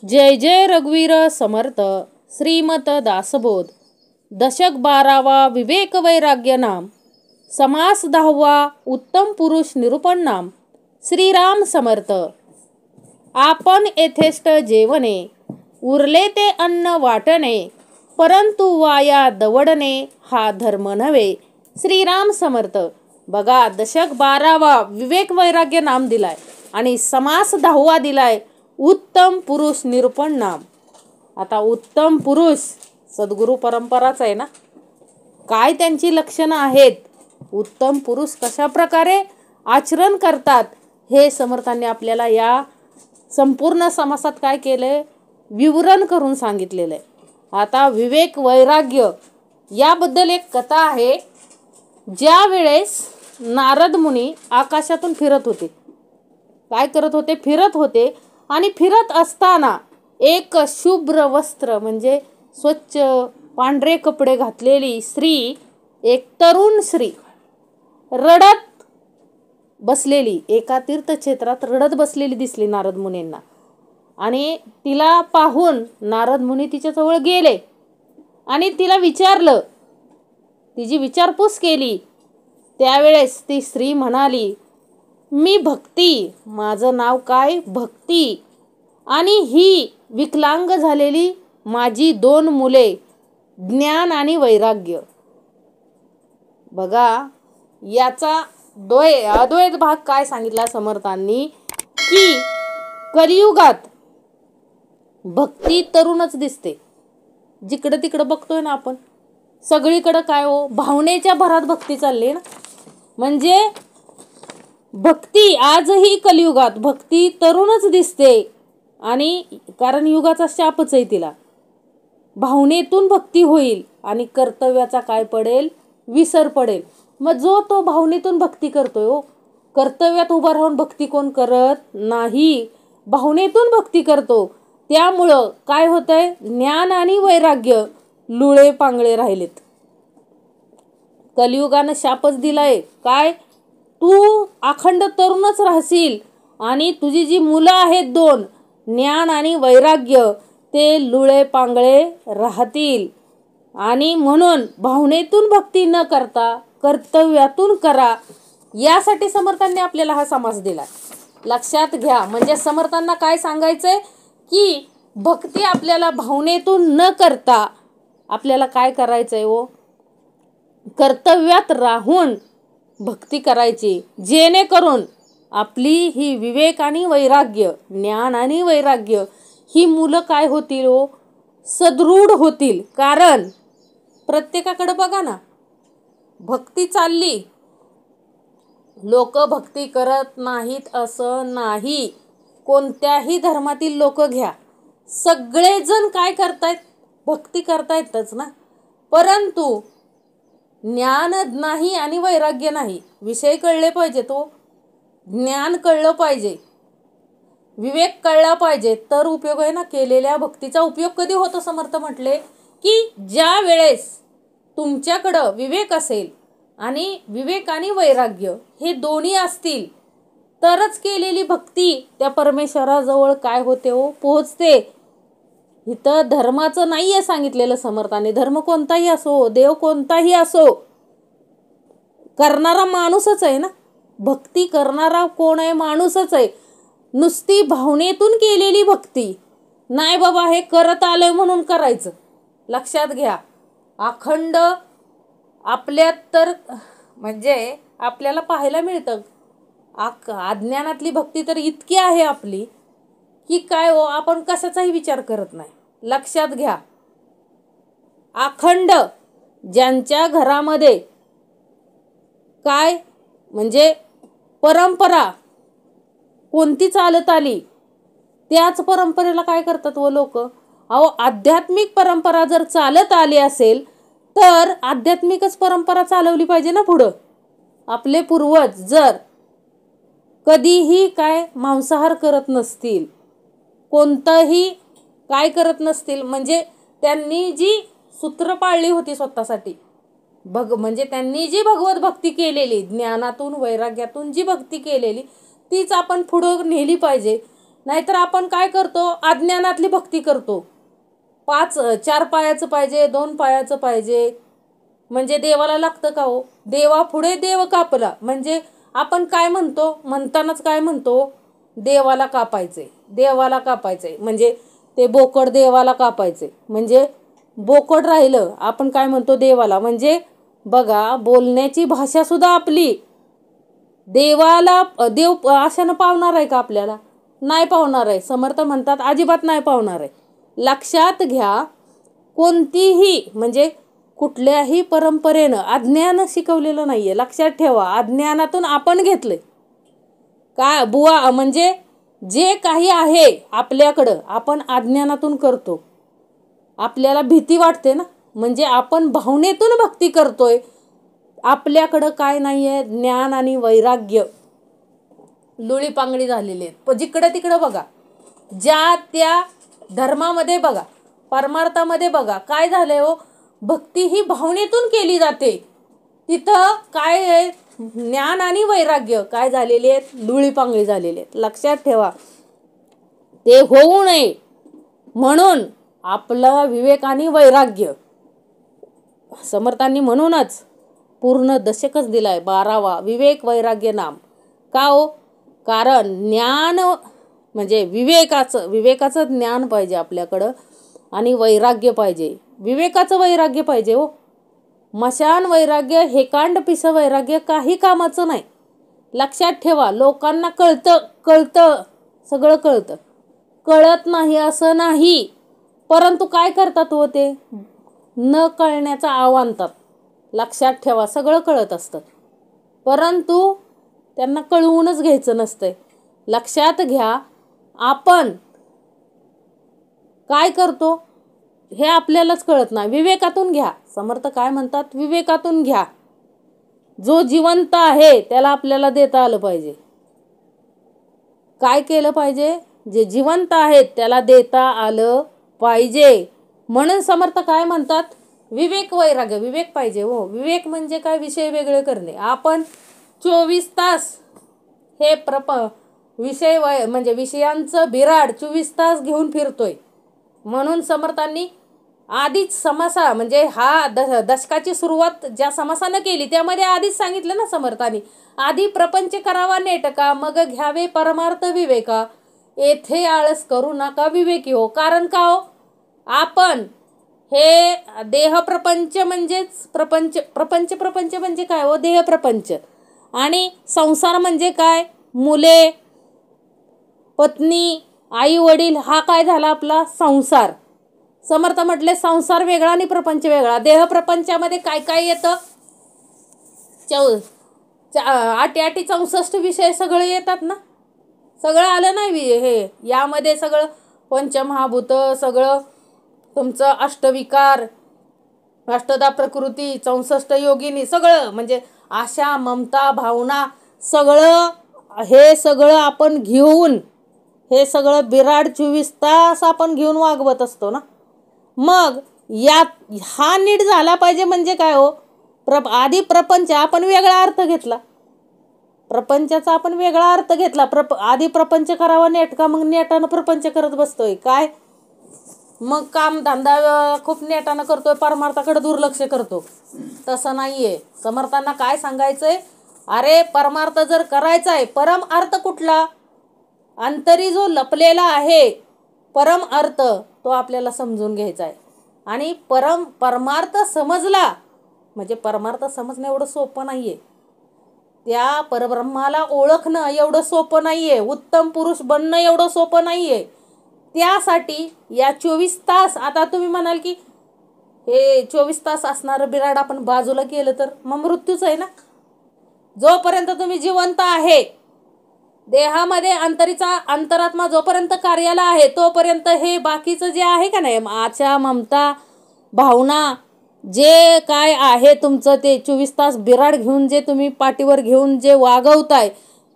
जय जय रघुवीर समर्थ श्रीमत दासबोध दशक 12वा विवेक वैराग्य नाम समास 10वा उत्तम पुरुष निरूपण नाम श्रीराम समर्थ। आपण यथेष्ट जेवणे उरले ते अन्न वाटणे परंतु वाया दवडणे हा धर्म नव्हे। श्रीराम समर्थ। बघा, दशक 12वा विवेक वैराग्य नाम दिलाय आणि समास 10वा दिलाय उत्तम पुरुष निरूपण नाम। आता उत्तम पुरुष सद्गुरु परंपराच आहे ना, काय त्यांची लक्षणं आहेत, उत्तम पुरुष कशा प्रकारे आचरण करतात हे समर्थांनी आपल्याला या संपूर्ण समासात काय केलंय, विवरण करून सांगितलेलं आहे। आता विवेक वैराग्य याबद्दल एक कथा आहे। ज्या वेळेस नारद मुनी आकाशातून फिरत होते, काय करत होते, फिरत होते आणि फिरत असताना एक शुभ्र वस्त्र म्हणजे स्वच्छ पांढरे कपडे घातलेली स्त्री, एक तरुण स्त्री रडत बसलेली एका तीर्थक्षेत्रात रडत बसलेली दिसली नारद मुनींना। आणि तिला पाहून नारद मुनी तिच्या जवळ गेले आणि तिला विचारलं, तिची विचारपूस केली। त्यावेळेस ती स्त्री म्हणाली, मी भक्ती, माझं नाव काय भक्ती, आणि ही विकलांग झालेली माझी 2 मुले ज्ञान आणि वैराग्य। बघा, याचा अद्वैत भाग काय सांगितला समर्थांनी की कलियुगात भक्ती तरुणच दिसते। जिकडं तिकडं बघतोय ना आपण, सगळीकडं काय हो, भावनेच्या भरात भक्ती चालली ना। म्हणजे भक्ती आजही कलियुगात भक्ती तरुणच दिसते, आणि कारण युगाचा शापच आहे तिला। भावनेतून भक्ती होईल आणि कर्तव्याचा काय पडेल, विसर पडेल। मग जो तो भावनेतून भक्ती करतोय हो, कर्तव्यात उभा राहून भक्ती कोण करत नाही, भावनेतून भक्ती करतो। त्यामुळं काय होतंय, ज्ञान आणि वैराग्य लुळे पांगळे राहिलेत। कलियुगानं शापच दिलाय काय, तू अखंड तरुणच राहशील आणि तुझी जी मुलं आहेत 2 ज्ञान आणि वैराग्य ते लुळे पांगळे राहतील। आणि म्हणून भावनेतून भक्ती न करता कर्तव्यातून करा, यासाठी समर्थांनी आपल्याला हा समास दिला। लक्षात घ्या, म्हणजे समर्थांना काय सांगायचंय की भक्ती आपल्याला भावनेतून न करता आपल्याला काय करायचंय हो, कर्तव्यात राहून भक्ती करायची, जेणेकरून आपली ही विवेक आणि वैराग्य, ज्ञान आणि वैराग्य ही मुलं काय होतील हो, सदृढ होतील। कारण प्रत्येकाकडे बघा ना, भक्ती चालली, लोक भक्ती करत नाहीत असं नाही। कोणत्याही धर्मातील लोक घ्या, सगळेजण काय करतायत, भक्ती करतायतच ना, परंतु ज्ञान नाही आणि वैराग्य नाही। विषय कळले पाहिजे, तो ज्ञान कळलं पाहिजे, विवेक कळला पाहिजे, तर उपयोग आहे ना। केलेल्या भक्तीचा उपयोग कधी होतो, समर्थ म्हटले की ज्या वेळेस तुमच्याकडं विवेक असेल आणि विवेक आणि वैराग्य हे दोन्ही असतील, तरच केलेली भक्ती त्या परमेश्वराजवळ काय होते हो, पोहोचते। इथं धर्माचं नाहीये सांगितलेलं समर्थाने, धर्म कोणताही असो, देव कोणताही असो, करणारा माणूसच आहे ना। भक्ती करणारा कोण आहे, माणूसच आहे। नुसती भावनेतून केलेली भक्ती नाही बाबा, हे करत आलोय म्हणून करायचं। लक्षात घ्या, अखंड आपल्यात तर म्हणजे आपल्याला पाहायला मिळतं, अज्ञानातली भक्ती तर इतकी आहे आपली की काय हो, आपण कशाचाही विचार करत नाही। लक्षात घ्या, अखंड ज्यांच्या घरामध्ये काय म्हणजे परंपरा कोणती चालत आली, त्याच परंपरेला काय करतात व लोक, अहो आध्यात्मिक परंपरा जर चालत आली असेल तर आध्यात्मिकच परंपरा चालवली पाहिजे ना पुढं। आपले पूर्वज जर कधीही काय मांसाहार करत नसतील, कोणतंही काय करत नसतील, म्हणजे त्यांनी जी सूत्र पाळली होती स्वतःसाठी, म्हणजे त्यांनी जी भगवत भक्ती केलेली, ज्ञानातून वैराग्यातून जी भक्ती केलेली, तीच आपण पुढं नेली पाहिजे। नाहीतर आपण काय करतो, अज्ञानातली भक्ती करतो. 4 पायाचं पाहिजे, 2 पायाचं पाहिजे. म्हणजे देवाला लागतं का हो? देवा पुढे देव कापला. म्हणजे आपण काय म्हणतो, म्हणतानाच काय म्हणतो, देवाला कापायचे, देवाला कापायचे. म्हणजे ते बोकड देवाला कापायचे. म्हणजे बोकड राहिलं, आपण काय म्हणतो, देवाला. म्हणजे बघा, बोलण्याची भाषा सुद्धा आपली देवाला, देव अशानं पावणार आहे का आपल्याला? नाही पावणार आहे. समर्थ म्हणतात अजिबात नाही पावणार आहे. लक्षात घ्या, कोणतीही म्हणजे कुठल्याही परंपरेनं अज्ञान शिकवलेलं नाहीये. लक्षात ठेवा, अज्ञानातून आपण घेतलंय. काय बुवा म्हणजे जे काही आहे आपल्याकडं, आपण अज्ञानातून करतो. आपल्याला भीती वाटते ना, म्हणजे आपण भावनेतून भक्ती करतोय. आपल्याकडं काय नाहीये, ज्ञान आणि वैराग्य लुळी पांगडी झालेली आहेत. पण जिकडं तिकडं बघा, ज्या त्या धर्मामध्ये बघा, परमार्थामध्ये बघा, काय झालंय हो, भक्ती ही भावनेतून केली जाते. तिथं काय आहे, ज्ञान आणि वैराग्य काय झालेले आहेत, लुळी पांगडी झालेले आहेत. लक्षात ठेवा, ते होऊ नये म्हणून आपला विवेक आणि वैराग्य समर्थांनी म्हणूनच पूर्ण दशकच दिलाय, 12वा विवेक वैराग्य नाम. का हो? कारण ज्ञान म्हणजे विवेकाचं ज्ञान पाहिजे आपल्याकडं आणि वैराग्य पाहिजे. विवेकाचं वैराग्य पाहिजे हो. मशान वैराग्य, हेकांड पिस वैराग्य काही कामाचं नाही. लक्षात ठेवा, लोकांना कळतं सगळं कळतं, कळत नाही असं नाही. परंतु काय करतात हो, ते न कळण्याचा आव आणतात. लक्षात ठेवा, सगळं कळत असतं, परंतु त्यांना कळवूनच घ्यायचं नसतंय. लक्षात घ्या, आपण काय करतो हे आपल्यालाच कळत नाही. विवेकातून घ्या. समर्थ काय म्हणतात, विवेकातून घ्या. जो जिवंत आहे त्याला आपल्याला देता आलं पाहिजे. काय केलं पाहिजे, जे जिवंत आहेत त्याला देता आलं पाहिजे. म्हणून समर्थ काय म्हणतात, विवेक वैराग्य. विवेक पाहिजे हो. विवेक म्हणजे काय, विषय वेगळे करणे. आपण 24 तास हे विषय म्हणजे विषयांचं बिराड 24 तास घेऊन फिरतोय. म्हणून समर्थांनी आधीच समासा म्हणजे हा दशकाची सुरुवात ज्या समासानं केली त्यामध्ये आधीच सांगितलं ना समर्थांनी, आधी प्रपंच करावा नेटका, मग घ्यावे परमार्थ विवेका. येथे आळस करू नका विवेकी हो. कारण का हो, आपण हे देह प्रपंच म्हणजेच प्रपंच म्हणजे काय हो, देह प्रपंच. आणि संसार म्हणजे काय, मुले, पत्नी, आई वडील, हा काय झाला आपला संसार. समर्थ म्हटले संसार वेगळा आणि प्रपंच वेगळा. देह प्रपंचामध्ये काय काय येतं, 8 64 विषय सगळे येतात ना. सगळं आलं नाही हे, यामध्ये सगळं पंचमहाभूत, सगळं तुमचं अष्टविकार, अष्टदा प्रकृती, 64 योगिनी, सगळं म्हणजे आशा, ममता, भावना, सगळं हे सगळं आपण घेऊन, हे सगळं बिराड 24 तास आपण घेऊन वागवत असतो ना. मग हा नीट झाला पाहिजे. म्हणजे काय हो, आधी प्रपंच आपण वेगळा अर्थ घेतला, प्रपंचाचा आपण वेगळा अर्थ घेतला. आधी प्रपंच करावा नेटका, मग नेटानं प्रपंच करत बसतोय. काय मग काम धंदा खूप नेटानं करतोय, परमार्थाकडे दुर्लक्ष करतो. तसं नाहीये. समर्थांना काय सांगायचंय, अरे परमार्थ जर करायचा आहे, परम अर्थ कुठला, अंतरी जो लपलेला आहे परम अर्थ, तो आपल्याला समजून घ्यायचा आहे. आणि परमार्थ समजला म्हणजे परमार्थ समजणं एवढं सोपं नाहीये. त्या परब्रह्माला ओळखणं एवढं सोपं नाहीये. उत्तम पुरुष बनणं एवढं सोपं नाहीये. त्यासाठी या 24 तास, आता तुम्ही म्हणाल की हे 24 तास असणारं बिराड आपण बाजूला केलं तर मग मृत्यूच आहे ना. जोपर्यंत तुम्ही जिवंत आहे, देहामध्ये अंतरात्मा जोपर्यंत कार्याला आहे, तोपर्यंत हे बाकीचं जे आहे का नाही, आशा, ममता, भावना, जे काय आहे तुमचं, ते 24 तास बिराड घेऊन जे तुम्ही पाठीवर घेऊन जे वागवताय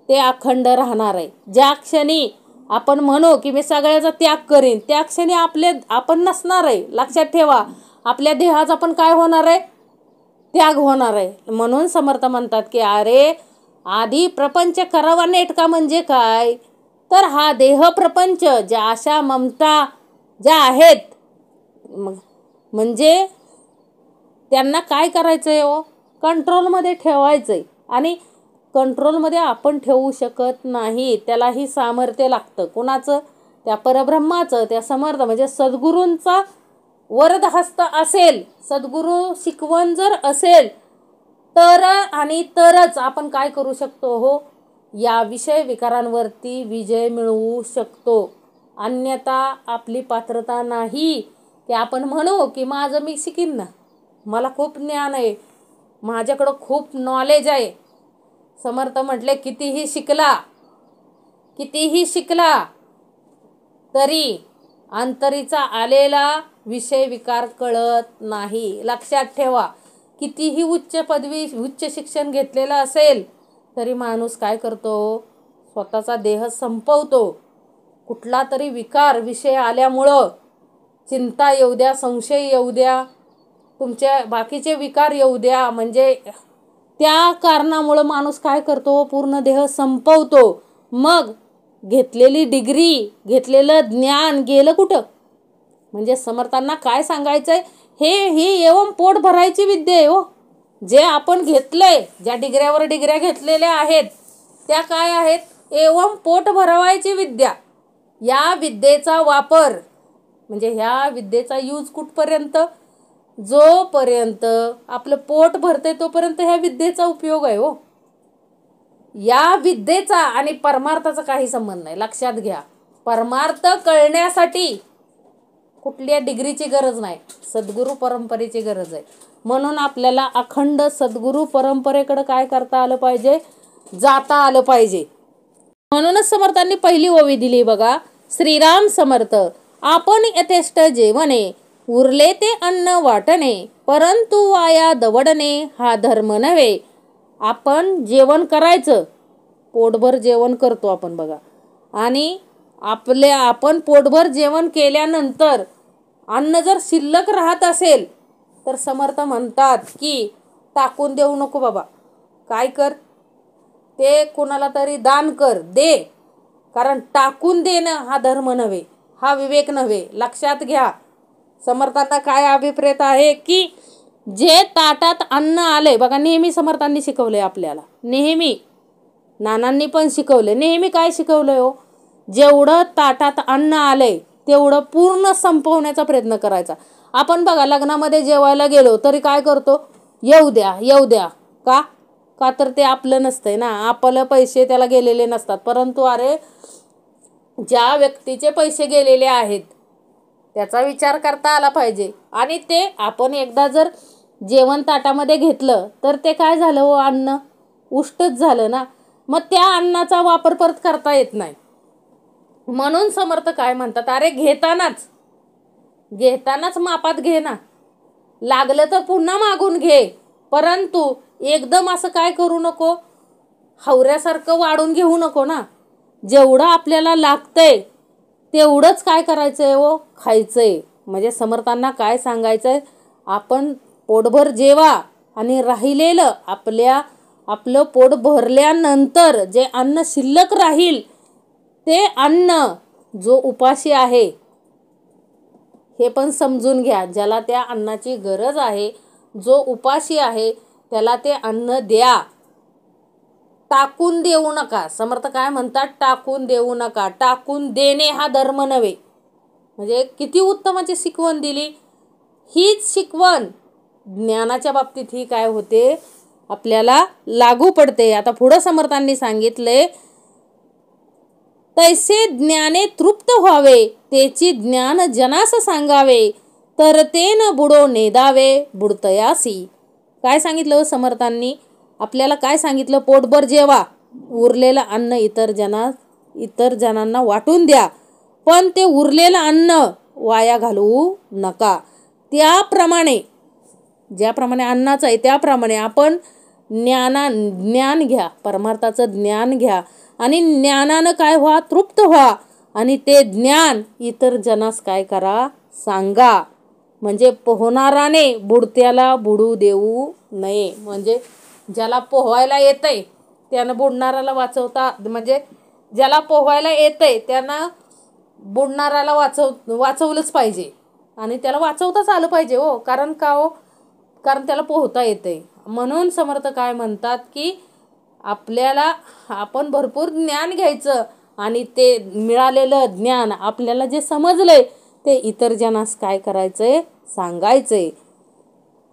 ते अखंड राहणार आहे. ज्या क्षणी आपण म्हणू की मी सगळ्याचा त्याग करीन, त्या क्षणी आपण नसणार आहे. लक्षात ठेवा, आपल्या देहाचा पण काय होणार आहे, त्याग होणार आहे. म्हणून समर्थ म्हणतात की अरे आधी प्रपंच करावा नेटका म्हणजे काय, तर हा देहप्रपंच ज्या आशा ममता ज्या आहेत म्हणजे त्यांना काय करायचं आहे हो, कंट्रोलमध्ये ठेवायचं आहे. आणि कंट्रोलमध्ये आपण ठेवू शकत नाही, त्यालाही सामर्थ्य लागतं. कोणाचं? त्या परब्रह्माचं, त्या समर्थ म्हणजे सद्गुरूंचा वरदहस्त असेल, सद्गुरू शिकवण जर असेल तर आणि तरच आपण काय करू शकतो हो, या विषय विकारांवरती विजय मिळवू शकतो. अन्यथा आपली पात्रता नाही की आपण म्हणू की माझं मी शिकीन ना, मला खूप ज्ञान आहे, माझ्याकडं खूप नॉलेज आहे. समर्थ म्हटले कितीही शिकला तरी अंतरीचा आलेला विषय विकार कळत नाही. लक्षात ठेवा, कितीही उच्च पदवी उच्च शिक्षण घेतलेलं असेल तरी माणूस काय करतो, स्वतःचा देह संपवतो. कुठला तरी विकार विषय आल्यामुळं, चिंता येऊ द्या, संशय येऊ द्या, तुमच्या बाकीचे विकार येऊ द्या, म्हणजे त्या कारणामुळं माणूस काय करतो, पूर्ण देह संपवतो. मग घेतलेली डिग्री, घेतलेलं ज्ञान गेलं कुठं? म्हणजे समर्थांना काय सांगायचंय, ही एवं पोट भरायची विद्या आहे हो. जे आपण घेतलंय, ज्या डिग्र्यावर डिग्र्या घेतलेल्या आहेत त्या काय आहेत, एवं पोट भरवायची विद्या. या विद्येचा वापर म्हणजे ह्या विद्येचा यूज कुठपर्यंत, जोपर्यंत आपलं पोट भरते तोपर्यंत ह्या विद्येचा उपयोग आहे हो. या विद्येचा आणि परमार्थाचा काही संबंध नाही. लक्षात घ्या, परमार्थ कळण्यासाठी कुठल्या डिग्रीची गरज नाही, सद्गुरू परंपरेची गरज आहे. म्हणून आपल्याला अखंड सद्गुरू परंपरेकडे काय करता आलं पाहिजे, जाता आलं पाहिजे. म्हणूनच समर्थांनी पहिली ओवी दिली बघा, श्रीराम समर्थ. आपण यथेष्ट जेवणे, उरले ते अन्न वाटणे, परंतु वाया दवडणे हा धर्म नव्हे. आपण जेवण करायचं, पोटभर जेवण करतो आपण बघा, आणि आपण पोटभर जेवण केल्यानंतर अन्न जर शिल्लक राहत असेल तर समर्थ म्हणतात की टाकून देऊ नको बाबा, काय कर, ते कोणाला तरी दान कर, दे. कारण टाकून देणं हा धर्म नव्हे, हा विवेक नव्हे. लक्षात घ्या, समर्थांना काय अभिप्रेत आहे की जे ताटात अन्न आले बघा, नेहमी समर्थांनी शिकवले आपल्याला, नेहमी नानांनी पण शिकवले, नेहमी काय शिकवलंय हो, जेवढं ताटात अन्न आलंय तेवढं पूर्ण संपवण्याचा प्रयत्न करायचा. आपण बघा लग्नामध्ये जेवायला गेलो तरी काय करतो, येऊ द्या. का तर ते आपलं नसतंय ना, आपलं पैसे त्याला गेलेले नसतात. परंतु अरे, ज्या व्यक्तीचे पैसे गेलेले आहेत त्याचा विचार करता आला पाहिजे. आणि ते आपण एकदा जर जेवण ताटामध्ये घेतलं तर ते काय झालं हो, अन्न उष्टच झालं ना. मग त्या अन्नाचा वापर परत करता येत नाही. म्हणून समर्थ काय म्हणतात, अरे घेतानाच मापात घे ना, लागलं तर पुन्हा मागून घे, परंतु एकदम असं काय करू नको, हवऱ्यासारखं वाढून घेऊ नको ना. जेवढं आपल्याला लागतंय तेवढंच काय करायचंय हो, खायचंय. म्हणजे समर्थांना काय सांगायचंय, आपण पोटभर जेवा आणि राहिलेलं आपलं पोट भरल्यानंतर जे अन्न शिल्लक राहील ते अन्न जो उपाशी आहे हे पण समजून घ्या, ज्याला त्या अन्नाची गरज आहे, जो उपाशी आहे त्याला ते अन्न द्या, टाकून देऊ नका. समर्थ काय म्हणतात, टाकून देऊ नका. टाकून देणे हा धर्म नव्हे. म्हणजे किती उत्तमाची शिकवण दिली. हीच शिकवण ज्ञानाच्या बाबतीत ही काय होते, आपल्याला लागू पडते. आता पुढं समर्थांनी सांगितले, तैसे ज्ञाने तृप्त व्हावे, तेची ज्ञान जनास सांगावे, तर ते न बुडो नेदावे बुडतयासी. काय सांगितलं समर्थांनी, आपल्याला काय सांगितलं, पोटभर जेवा, उरलेलं अन्न इतर जणांना वाटून द्या, पण ते उरलेलं अन्न वाया घालवू नका. त्याप्रमाणे ज्याप्रमाणे अन्नाचं आहे त्याप्रमाणे आपण ज्ञान घ्या, परमार्थाचं ज्ञान घ्या आणि ज्ञानानं काय व्हा, तृप्त व्हा, आणि ते ज्ञान इतर जनास काय करा, सांगा. म्हणजे पोहणाराने बुडत्याला बुडू देऊ नये. म्हणजे ज्याला पोहायला येतंय त्यानं बुडणाऱ्याला वाचवता, म्हणजे ज्याला पोहायला येतंय त्यांना बुडणाऱ्याला वाचवलंच पाहिजे आणि त्याला वाचवताच आलं पाहिजे हो. कारण का हो, कारण त्याला पोहता येतंय. म्हणून समर्थ काय म्हणतात की आपल्याला आपण भरपूर ज्ञान घ्यायचं आणि ते मिळालेलं ज्ञान आपल्याला जे समजलंय ते इतर जनास काय करायचंय, सांगायचंय.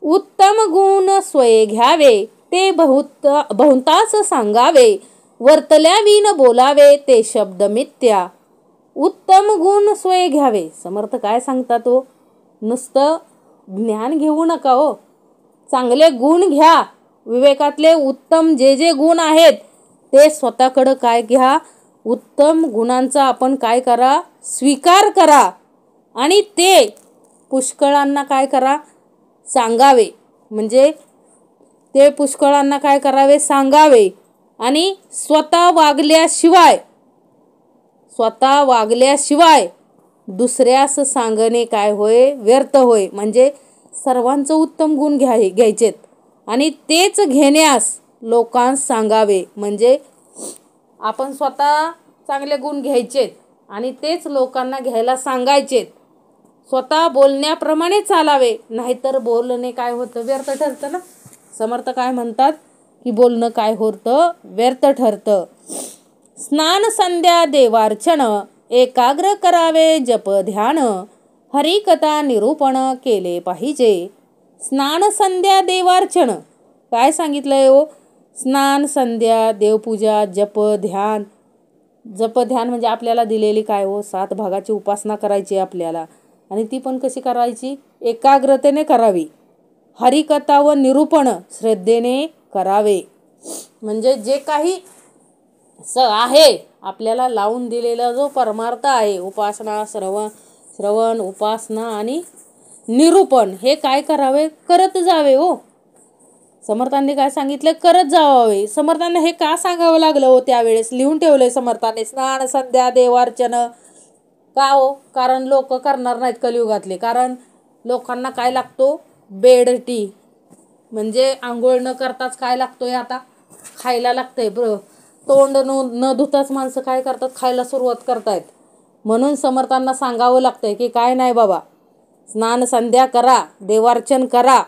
उत्तम गुण स्वये घ्यावे ते बहुतांस सांगावे, वर्तल्या विन बोलावे ते शब्द मिथ्या. उत्तम गुण स्वये घ्यावे. समर्थ काय सांगतात हो, नुसतं ज्ञान घेऊ नका हो, चांगले गुण घ्या. विवेकातले उत्तम जे जे गुण आहेत ते स्वतःकडं काय घ्या, उत्तम गुणांचा आपण काय करा, स्वीकार करा आणि ते पुष्कळांना काय करा, सांगावे. म्हणजे ते पुष्कळांना काय करावे, सांगावे. आणि स्वतः वागल्याशिवाय दुसऱ्यास सांगणे काय होय, व्यर्थ होय. म्हणजे सर्वांचं उत्तम गुण घ्यायचेत आणि तेच घेण्यास लोकांस सांगावे. म्हणजे आपण स्वतः चांगले गुण घ्यायचेत आणि तेच लोकांना घ्यायला सांगायचेत. स्वतः बोलण्याप्रमाणे चालावे, नाहीतर बोलणे काय होतं, व्यर्थ ठरतं ना. समर्थ काय म्हणतात की बोलणं काय होतं, व्यर्थ ठरतं. स्नान संध्या देवार्चन एकाग्र करावे जप ध्यान, हरिकथा निरूपण केले पाहिजे. स्नान संध्या देवार्चन काय सांगितलंय हो, स्नान संध्या देवपूजा जप ध्यान. जप ध्यान म्हणजे आपल्याला दिलेली काय हो, 7 भागाची उपासना करायची आपल्याला आणि ती पण कशी करायची, एकाग्रतेने करावी. हरिकथा व निरूपण श्रद्धेने करावे. म्हणजे जे काही आहे आपल्याला लावून दिलेला जो परमार्थ आहे, उपासना, श्रवण उपासना आणि निरूपण, हे काय करावे, करत जावे हो. समर्थांनी काय सांगितलं, करत जावे. समर्थांना हे का सांगावं लागलं हो, त्यावेळेस लिहून ठेवलंय समर्थांनी, स्नान संध्या देवार्चन. का हो, कारण लोक करणार नाहीत कलियुगातले. कारण लोकांना काय लागतो, बेड टी. म्हणजे आंघोळ न करताच काय लागतोय आता, खायला लागतंय. तोंड न धुताच माणसं काय करतात, खायला सुरुवात करतायत. म्हणून समर्थांना सांगावं लागतंय की काय नाही बाबा, स्नान संध्या करा, देवार्चन करा.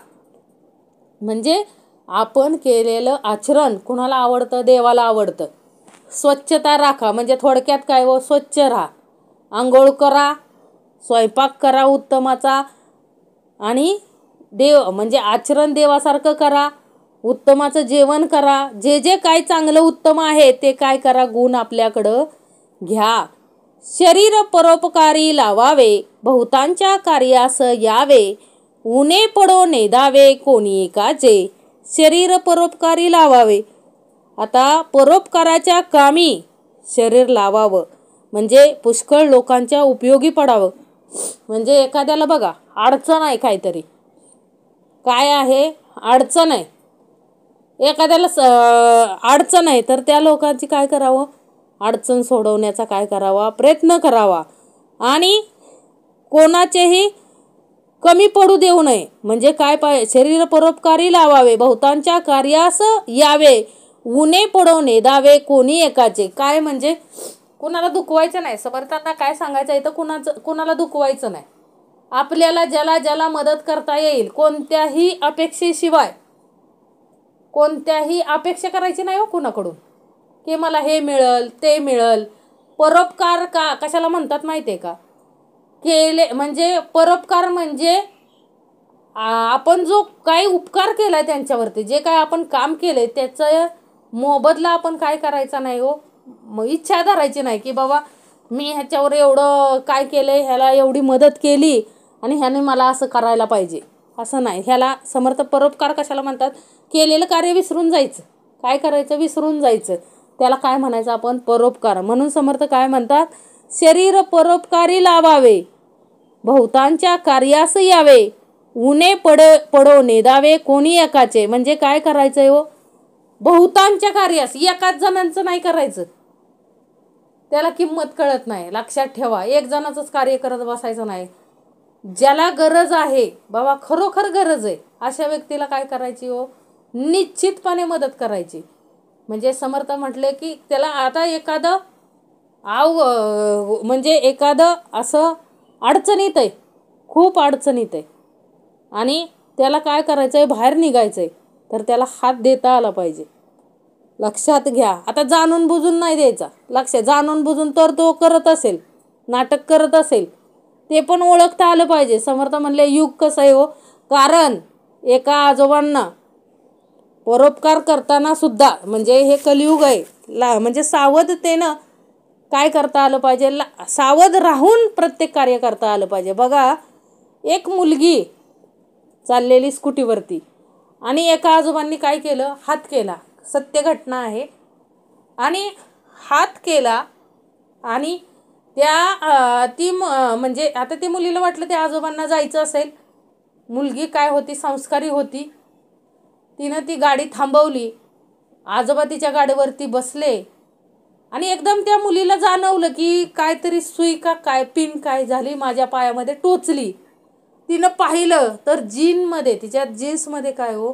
म्हणजे आपण केलेलं आचरण कुणाला आवडतं, देवाला आवडतं. स्वच्छता राखा, म्हणजे थोडक्यात काय हो, स्वच्छ राहा. आंघोळ करा, स्वयंपाक करा उत्तमाचा आणि म्हणजे आचरण देवासारखं करा, उत्तमाचं जेवण करा. जे जे काय चांगलं उत्तम आहे ते काय करा, गुण आपल्याकडं घ्या. शरीर परोपकारी लावावे, बहुतांच्या कार्यास यावे, ऊने पडो नेदावे कोणी एकाचे. शरीर परोपकारी लावावे. आता परोपकाराच्या कामी शरीर लावावं म्हणजे पुष्कळ लोकांच्या उपयोगी पडावं. म्हणजे एखाद्याला बघा अडचण आहे, काहीतरी काय आहे, अडचण आहे, एखाद्याला अडचण आहे, तर त्या लोकांची काय करावं, अडचण सोडवण्याचा काय करावा, प्रयत्न करावा आणि कोणाचेही कमी पडू देऊ नये. म्हणजे काय शरीर परोपकारी लावावे, बहुतांच्या कार्यास यावे, ऊने पडो नेदावे कोणी एकाचे. काय म्हणजे कुणाला दुखवायचं नाही. समर्थांना काय सांगायचं आहे, तर कुणाला दुखवायचं नाही. आपल्याला ज्याला मदत करता येईल, कोणत्याही अपेक्षेशिवाय, कोणत्याही अपेक्षा करायची नाही हो कुणाकडून की मला हे मिळेल ते मिळेल. परोपकार कशाला म्हणतात माहिती आहे का, केले म्हणजे परोपकार म्हणजे आपण जो काही उपकार केलाय त्यांच्यावरती, जे काय आपण काम केलंय त्याचा मोबदला आपण काय करायचा नाही हो, इच्छा धरायची नाही की बाबा मी ह्याच्यावर एवढं काय केलंय, ह्याला एवढी मदत केली आणि ह्याने मला असं करायला पाहिजे, असं नाही. ह्याला समर्थ परोपकार कशाला म्हणतात, केलेलं कार्य विसरून जायचं, काय करायचं विसरून जायचं, त्याला काय म्हणायचं आपण, परोपकार. म्हणून समर्थ काय म्हणतात, शरीर परोपकारी लावावे, बहुतांच्या कार्यास यावे, ऊने पडो नेदावे कोणी एकाचे. म्हणजे काय करायचंय हो, बहुतांच्या कार्यास, एकाच जणांचं नाही करायचं, त्याला किंमत कळत नाही. लक्षात ठेवा, एक जणाचंच कार्य करत बसायचं नाही. ज्याला गरज आहे बाबा, खरोखर गरज आहे, अशा व्यक्तीला काय करायची हो, निश्चितपणे मदत करायची. म्हणजे समर्थ म्हटले की त्याला आता एखादं म्हणजे एखादं असं अडचणीत आहे, खूप अडचणीत आहे आणि त्याला काय करायचं आहे, बाहेर निघायचं आहे, तर त्याला हात देता आला पाहिजे. लक्षात घ्या. आता जाणून बुजून नाही द्यायचा. जाणून बुजून तर तो करत असेल, नाटक करत असेल, ते पण ओळखता आलं पाहिजे. समर्थ म्हणले युग कसं आहे हो, कारण एका आजोबांना परोपकार करताना सुद्धा, म्हणजे हे कलियुग आहे, म्हणजे सावधतेनं काय करता आलं पाहिजे, सावध राहून प्रत्येक कार्य करता आलं पाहिजे. बघा, एक मुलगी चाललेली स्कूटीवरती आणि एका आजोबांनी काय केलं, हात केला. सत्य घटना आहे. आणि हात केला आणि म्हणजे आता ती मुलीला वाटलं त्या आजोबांना जायचं असेल. मुलगी काय होती, संस्कारी होती. तिनं ती गाडी थांबवली. आजोबा तिच्या गाडीवरती बसले आणि एकदम त्या मुलीला जाणवलं की काहीतरी सुई का काय, पिन काय झाली, माझ्या पायामध्ये टोचली. तिनं पाहिलं तर तिच्या जीन्समध्ये काय हो,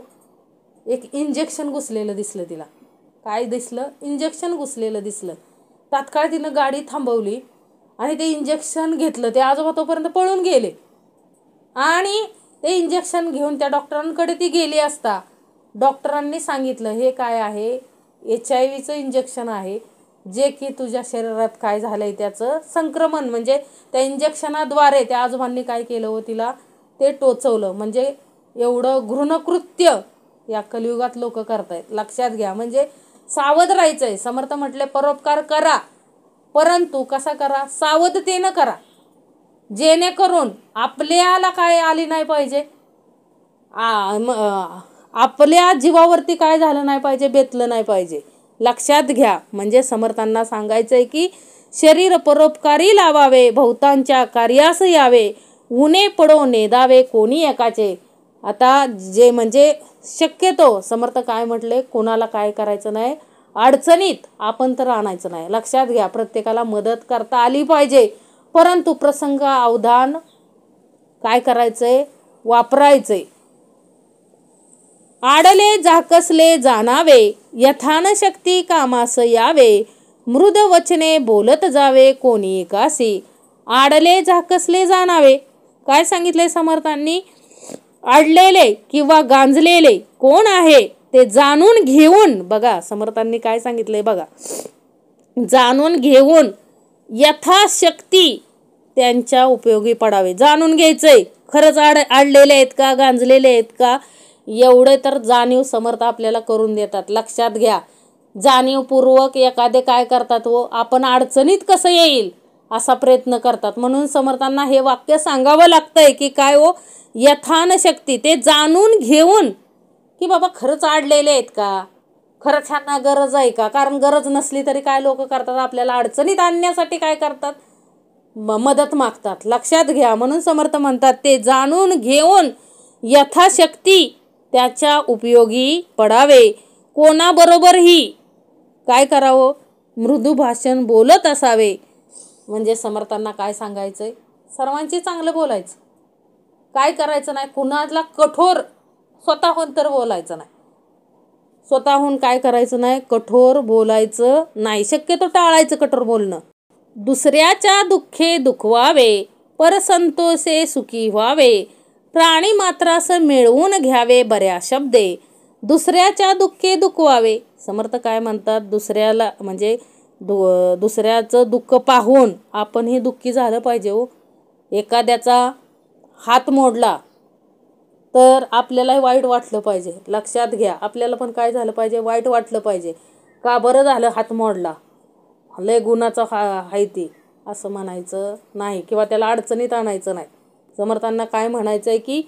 एक इंजेक्शन घुसलेलं दिसलं तिला. काय दिसलं, इंजेक्शन घुसलेलं दिसलं. तात्काळ तिनं गाडी थांबवली आणि ते इंजेक्शन घेतलं. ते आजोबा तोपर्यंत पळून गेले आणि ते इंजेक्शन घेऊन त्या डॉक्टरांकडे ती गेली असता डॉक्टरांनी सांगितलं, हे काय आहे, HIV इंजेक्शन आहे, जे की तुझ्या शरीरात काय झालंय त्याचं संक्रमण, म्हणजे त्या इंजेक्शनाद्वारे त्या आजोबांनी काय केलं हो, तिला ते टोचवलं. म्हणजे एवढं घृणकृत्य या कलियुगात लोक करतायत. लक्षात घ्या. म्हणजे सावध राहायचंय. समर्थ म्हटले परोपकार करा, परंतु कसा करा, सावधतेनं करा, जेणेकरून आपल्याला काय आली नाही पाहिजे, आपल्या जीवावरती काय झालं नाही पाहिजे, बेतलं नाही पाहिजे. लक्षात घ्या. म्हणजे समर्थांना सांगायचंय की शरीर परोपकारी लावावे, बहुतांच्या कार्यास यावे, ऊने पडो नेदावे कोणी एकाचे. आता जे म्हणजे शक्यतो समर्थ काय म्हटले, कोणाला काय करायचं नाही, अडचणीत आपण तर आणायचं नाही. लक्षात घ्या. प्रत्येकाला मदत करता आली पाहिजे, परंतु प्रसंग अवधान काय करायचंय, वापरायचंय. आडले झाकसले जाणावे, यथान शक्ती कामास यावे, मृद वचने बोलत जावे कोणी एकासी. आडले झाकसले जाणावे, काय सांगितले समर्थांनी, अडलेले किंवा गांजलेले कोण आहे ते जाणून घेऊन, बघा समर्थांनी काय सांगितलंय बघा, जाणून घेऊन यथाशक्ती त्यांच्या उपयोगी पडावे. जाणून घ्यायचंय, खरंच अडलेले आहेत का, गांजलेले आहेत का, एवढे तर जाणीव समर्थ आपल्याला करून देतात. लक्षात घ्या. जाणीवपूर्वक एखादे काय करतात हो, आपण अडचणीत कसं येईल असा प्रयत्न करतात. म्हणून समर्थांना हे वाक्य सांगावं लागतंय की काय हो, यथान शक्ती, ते जाणून घेऊन की बाबा खरंच अडलेले आहेत का, खरंच ह्यांना गरज आहे का. कारण गरज नसली तरी काय लोक करतात, आपल्याला अडचणीत आणण्यासाठी काय करतात, मदत मागतात. लक्षात घ्या. म्हणून समर्थ म्हणतात ते जाणून घेऊन यथाशक्ती त्याच्या उपयोगी पडावे. कोणाबरोबरही काय करावं, मृदू भाषण बोलत असावे. म्हणजे समर्थांना काय सांगायचंय, सर्वांची चांगलं बोलायचं, काय करायचं नाही, कुणाला कठोर स्वतःहून तर बोलायचं नाही, स्वतःहून काय करायचं नाही, कठोर बोलायचं नाही, शक्यतो टाळायचं कठोर बोलणं. दुसऱ्याच्या दुःखे दुखवावे, परसंतोषे सुखी व्हावे, प्राणी मात्रास मिळवून घ्यावे बऱ्या शब्दे. दुसऱ्याच्या दुःखे दुखवावे, समर्थ काय म्हणतात, दुसऱ्याला म्हणजे दुसऱ्याचं दुःख पाहून आपणही दुःखी झालं पाहिजे हो. एखाद्याचा हात मोडला तर आपल्यालाही वाईट वाटलं पाहिजे. लक्षात घ्या. आपल्याला पण काय झालं पाहिजे, वाईट वाटलं पाहिजे. का बरं झालं हात मोडला, लय गुणाचा आहे ती, असं म्हणायचं नाही किंवा त्याला अडचणीत आणायचं नाही. समर्थांना काय म्हणायचं आहे की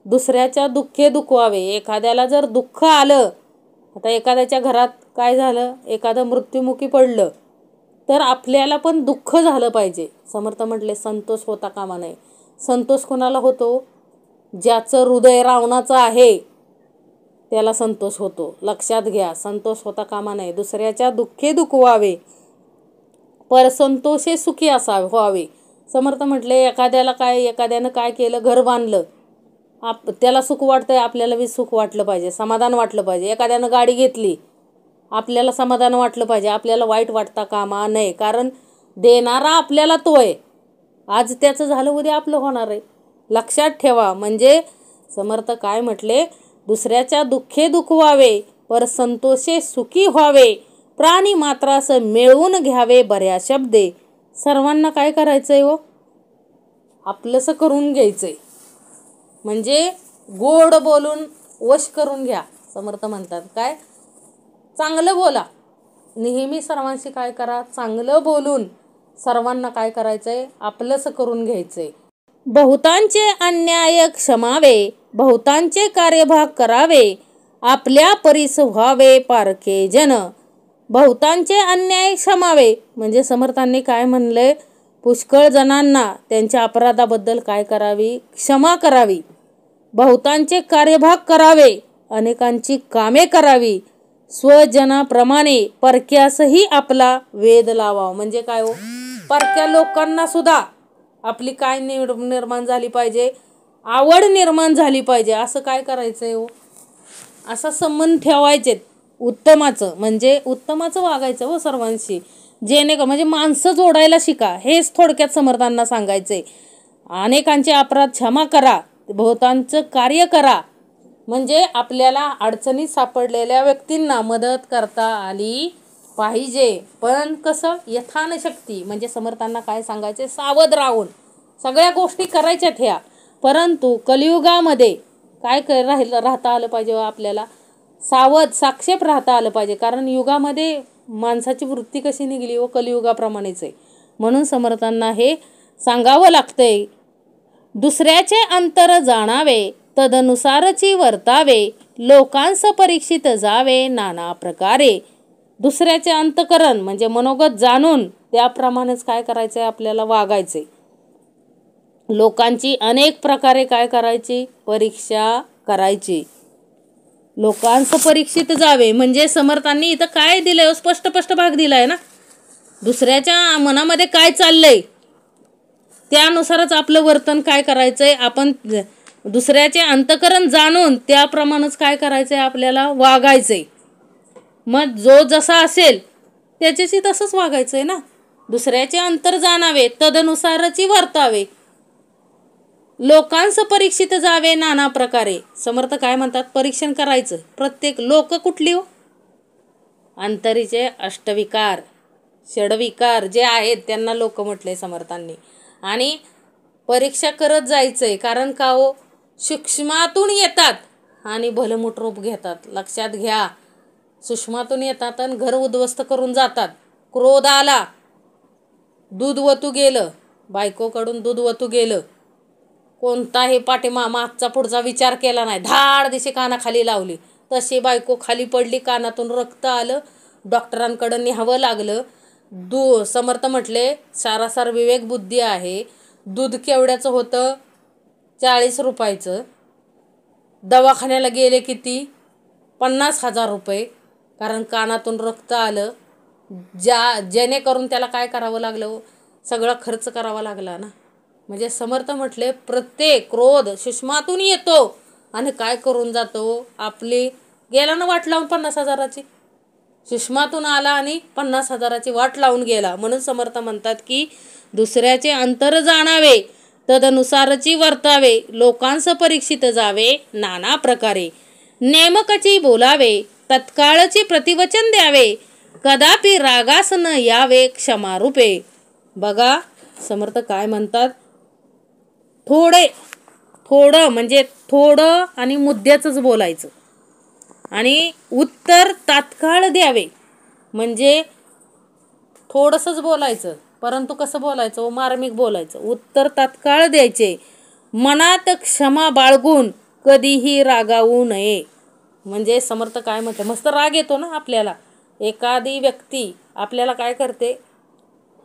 दुसऱ्याच्या दुःखे दुखवावे. एखाद्याला जर दुःख आलं, आता एखाद्याच्या घरात काय झालं, एखादं मृत्युमुखी पडलं तर आपल्याला पण दुःख झालं पाहिजे. समर्थ म्हटले संतोष होता कामा नये. संतोष कोणाला होतो, ज्याचं हृदय रावणाचं आहे त्याला संतोष होतो. लक्षात घ्या. संतोष होता कामा नये. दुसऱ्याच्या दुःखे दुखवावे, परसंतोषे सुखी व्हावे. समर्थ म्हटले एखाद्यानं काय केलं, घर बांधलं, त्याला सुख वाटतंय, आपल्याला बी सुख वाटलं पाहिजे, समाधान वाटलं पाहिजे. एखाद्यानं गाडी घेतली, आपल्याला समाधान वाटलं पाहिजे, आपल्याला वाईट वाटता कामा नये, कारण देणारा आपल्याला तो आहे. आज त्याचं झालं उद्या आपलं होणार आहे, लक्षात ठेवा. म्हणजे समर्थ काय म्हटले, दुसऱ्याच्या दुःखे दुखवावे पर संतोषे सुखी व्हावे, प्राणी मात्रास मिळवून घ्यावे बऱ्या शब्दे. सर्वांना काय करायचंय हो, आपलंसं करून घ्यायचंय. म्हणजे गोड बोलून वश करून घ्या. समर्थ म्हणतात काय, चांगलं बोला नेहमी, सर्वांशी काय करा, चांगलं बोलून सर्वांना काय करायचंय, आपलंसं करून घ्यायचंय. बहुतांचे अन्याय क्षमावे, बहुतांचे कार्यभाग करावे, आपल्या परीस व्हावे पारखे जन. बहुतांचे अन्याय क्षमावे म्हणजे समर्थांनी काय म्हणले, पुष्कळ जणांना त्यांच्या अपराधाबद्दल काय करावी, क्षमा करावी. बहुतांचे कार्यभाग करावे, अनेकांची कामे करावी. स्वजनाप्रमाणे परक्यासही आपला वेध लावावा. म्हणजे काय हो, परक्या लोकांना सुद्धा आपली काय निर्माण झाली पाहिजे, आवड निर्माण झाली पाहिजे. असं काय करायचंय हो, असा संबंध ठेवायचे उत्तमाचं, म्हणजे उत्तमाचं वागायचं हो सर्वांशी. जेणेकरून म्हणजे माणसं जोडायला शिका, हेच थोडक्यात समर्थांना सांगायचंय. अनेकांचे अपराध क्षमा करा, बहुतांचं कार्य करा. म्हणजे आपल्याला अडचणीत सापडलेल्या व्यक्तींना मदत करता आली पाहिजे, पण कसं, यथानशक्ती. म्हणजे समर्थांना काय सांगायचे, सावध राहून सगळ्या गोष्टी करायच्यात ह्या. परंतु कलियुगामध्ये काय राहता आलं पाहिजे आपल्याला, सावध साक्षेप राहता आलं पाहिजे. कारण युगामध्ये माणसाची वृत्ती कशी निघली व कलियुगाप्रमाणेच आहे. म्हणून समर्थांना हे सांगावं लागतंय. दुसऱ्याचे अंतर जाणावे, तदनुसारची वर्तावे, लोकांस परीक्षित जावे नाना प्रकारे. दुसऱ्याचे अंतकरण म्हणजे मनोगत जाणून त्याप्रमाणेच काय करायचंय, आपल्याला वागायचंय. लोकांची अनेक प्रकारे काय करायची, परीक्षा करायची. लोकांचं परीक्षित जावे म्हणजे समर्थांनी इथं काय दिलंय, स्पष्ट भाग दिलाय ना. दुसऱ्याच्या मनामध्ये काय चाललंय त्यानुसारच आपलं वर्तन काय करायचंय. आपण दुसऱ्याचे अंतकरण जाणून त्याप्रमाणेच काय करायचंय, आपल्याला वागायचंय. मग जो जसा असेल त्याच्याशी तसंच वागायचंय ना. दुसऱ्याचे अंतर जाणावे, तदनुसारची वर्तावे, लोकांचं परीक्षित जावे नाना प्रकारे. समर्थ काय म्हणतात, परीक्षण करायचं. प्रत्येक लोक कुठली हो, अंतरीचे अष्टविकार षडविकार जे आहेत त्यांना लोक म्हटले समर्थांनी. आणि परीक्षा करत जायचंय, कारण का हो, सूक्ष्मातून येतात आणि भलमुठ रूप घेतात. लक्षात घ्या, सूक्ष्मातून येतात आणि घर उद्ध्वस्त करून जातात. क्रोध आला, दूध वतू गेलं, बायकोकडून दूध वतू गेलं, कोणताही मागचा पुढचा विचार केला नाही, धाड दिशी कानाखाली लावली, तशी बायको खाली पडली, कानातून रक्त आलं, डॉक्टरांकडे न्यावं लागलं. समर्थ म्हटले सारासार विवेक बुद्धी आहे. दूध केवढ्याचं होतं, 40 रुपयाचं. दवाखान्याला गेले किती, 50,000 रुपये, कारण कानातून रक्त आलं. जेणेकरून त्याला काय करावं लागलं, सगळा खर्च करावा लागला ना. म्हणजे समर्थ म्हटले प्रत्येक क्रोध सूक्ष्मातून येतो आणि काय करून जातो, आपली गेला ना वाट लावून 50,000ची. सूक्ष्मातून आला आणि 50,000ची वाट लावून गेला. म्हणून समर्थ म्हणतात की दुसऱ्याचे अंतर जाणावे, तदनुसारची वर्तावे, लोकांस परीक्षित जावे नाना प्रकारे. नेमकची बोलावे, तत्काळची प्रतिवचन द्यावे, कदापि रागास न यावे क्षमारूपे. बघा समर्थ काय म्हणतात, थोडं म्हणजे थोडं आणि मुद्द्याचंच बोलायचं आणि उत्तर तात्काळ द्यावे. म्हणजे थोडंसंच बोलायचं, परंतु कसं बोलायचं, मार्मिक बोलायचं. उत्तर तात्काळ द्यायचे. मनात क्षमा बाळगून कधीही रागावू नये. म्हणजे समर्थ काय म्हणते, मस्त राग येतो ना आपल्याला. एखादी व्यक्ती आपल्याला काय करते,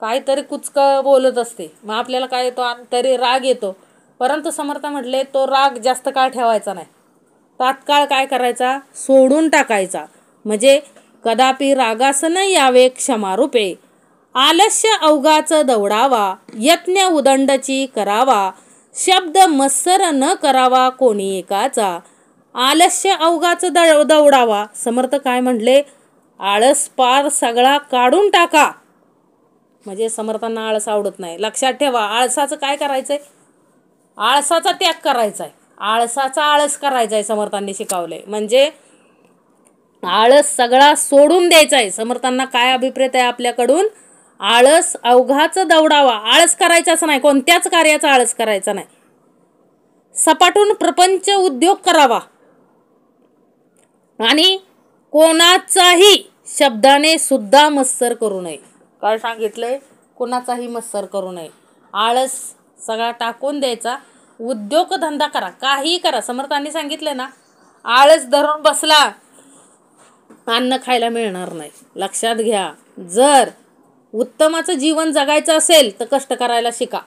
काहीतरी कुचकं बोलत असते, मग आपल्याला काय येतो, तरी राग येतो. परंतु समर्थ म्हटले तो राग जास्त काळ ठेवायचा नाही, तात्काळ काय करायचा, सोडून टाकायचा. म्हणजे कदापि रागास न यावे क्षमारूपे. आलस्य अवघाच दौडावा, यत्न उदंडची करावा, शब्द मत्सर न करावा कोणी एकाचा. आलस्य अवघाच दौडावा. समर्थ काय म्हटले, आळस पार सगळा काढून टाका. म्हणजे समर्थांना आळस आवडत नाही. लक्षात ठेवा, आळसाचं काय करायचंय? आळसाचा त्याग करायचा आहे. आळसाचा आळस करायचा आहे समर्थांनी शिकवलंय. म्हणजे आळस सगळा सोडून द्यायचा आहे. समर्थांना काय अभिप्रेत आहे आपल्याकडून? आळस अवघाच दौडावा. आळस करायचाच नाही, कोणत्याच कार्याचा आळस करायचा नाही. सपाटून प्रपंच उद्योग करावा आणि कोणाचाही शब्दाने सुद्धा मत्सर करू नये. काय सांगितलंय? कोणाचाही मत्सर करू नये. आळस सगळा टाकून द्यायचा. उद्योगधंदा करा, काही करा. समर्थांनी सांगितलं ना, आळस धरून बसला, अन्न खायला मिळणार नाही. लक्षात घ्या, जर उत्तमाचं जीवन जगायचं असेल तर कष्ट करायला शिका.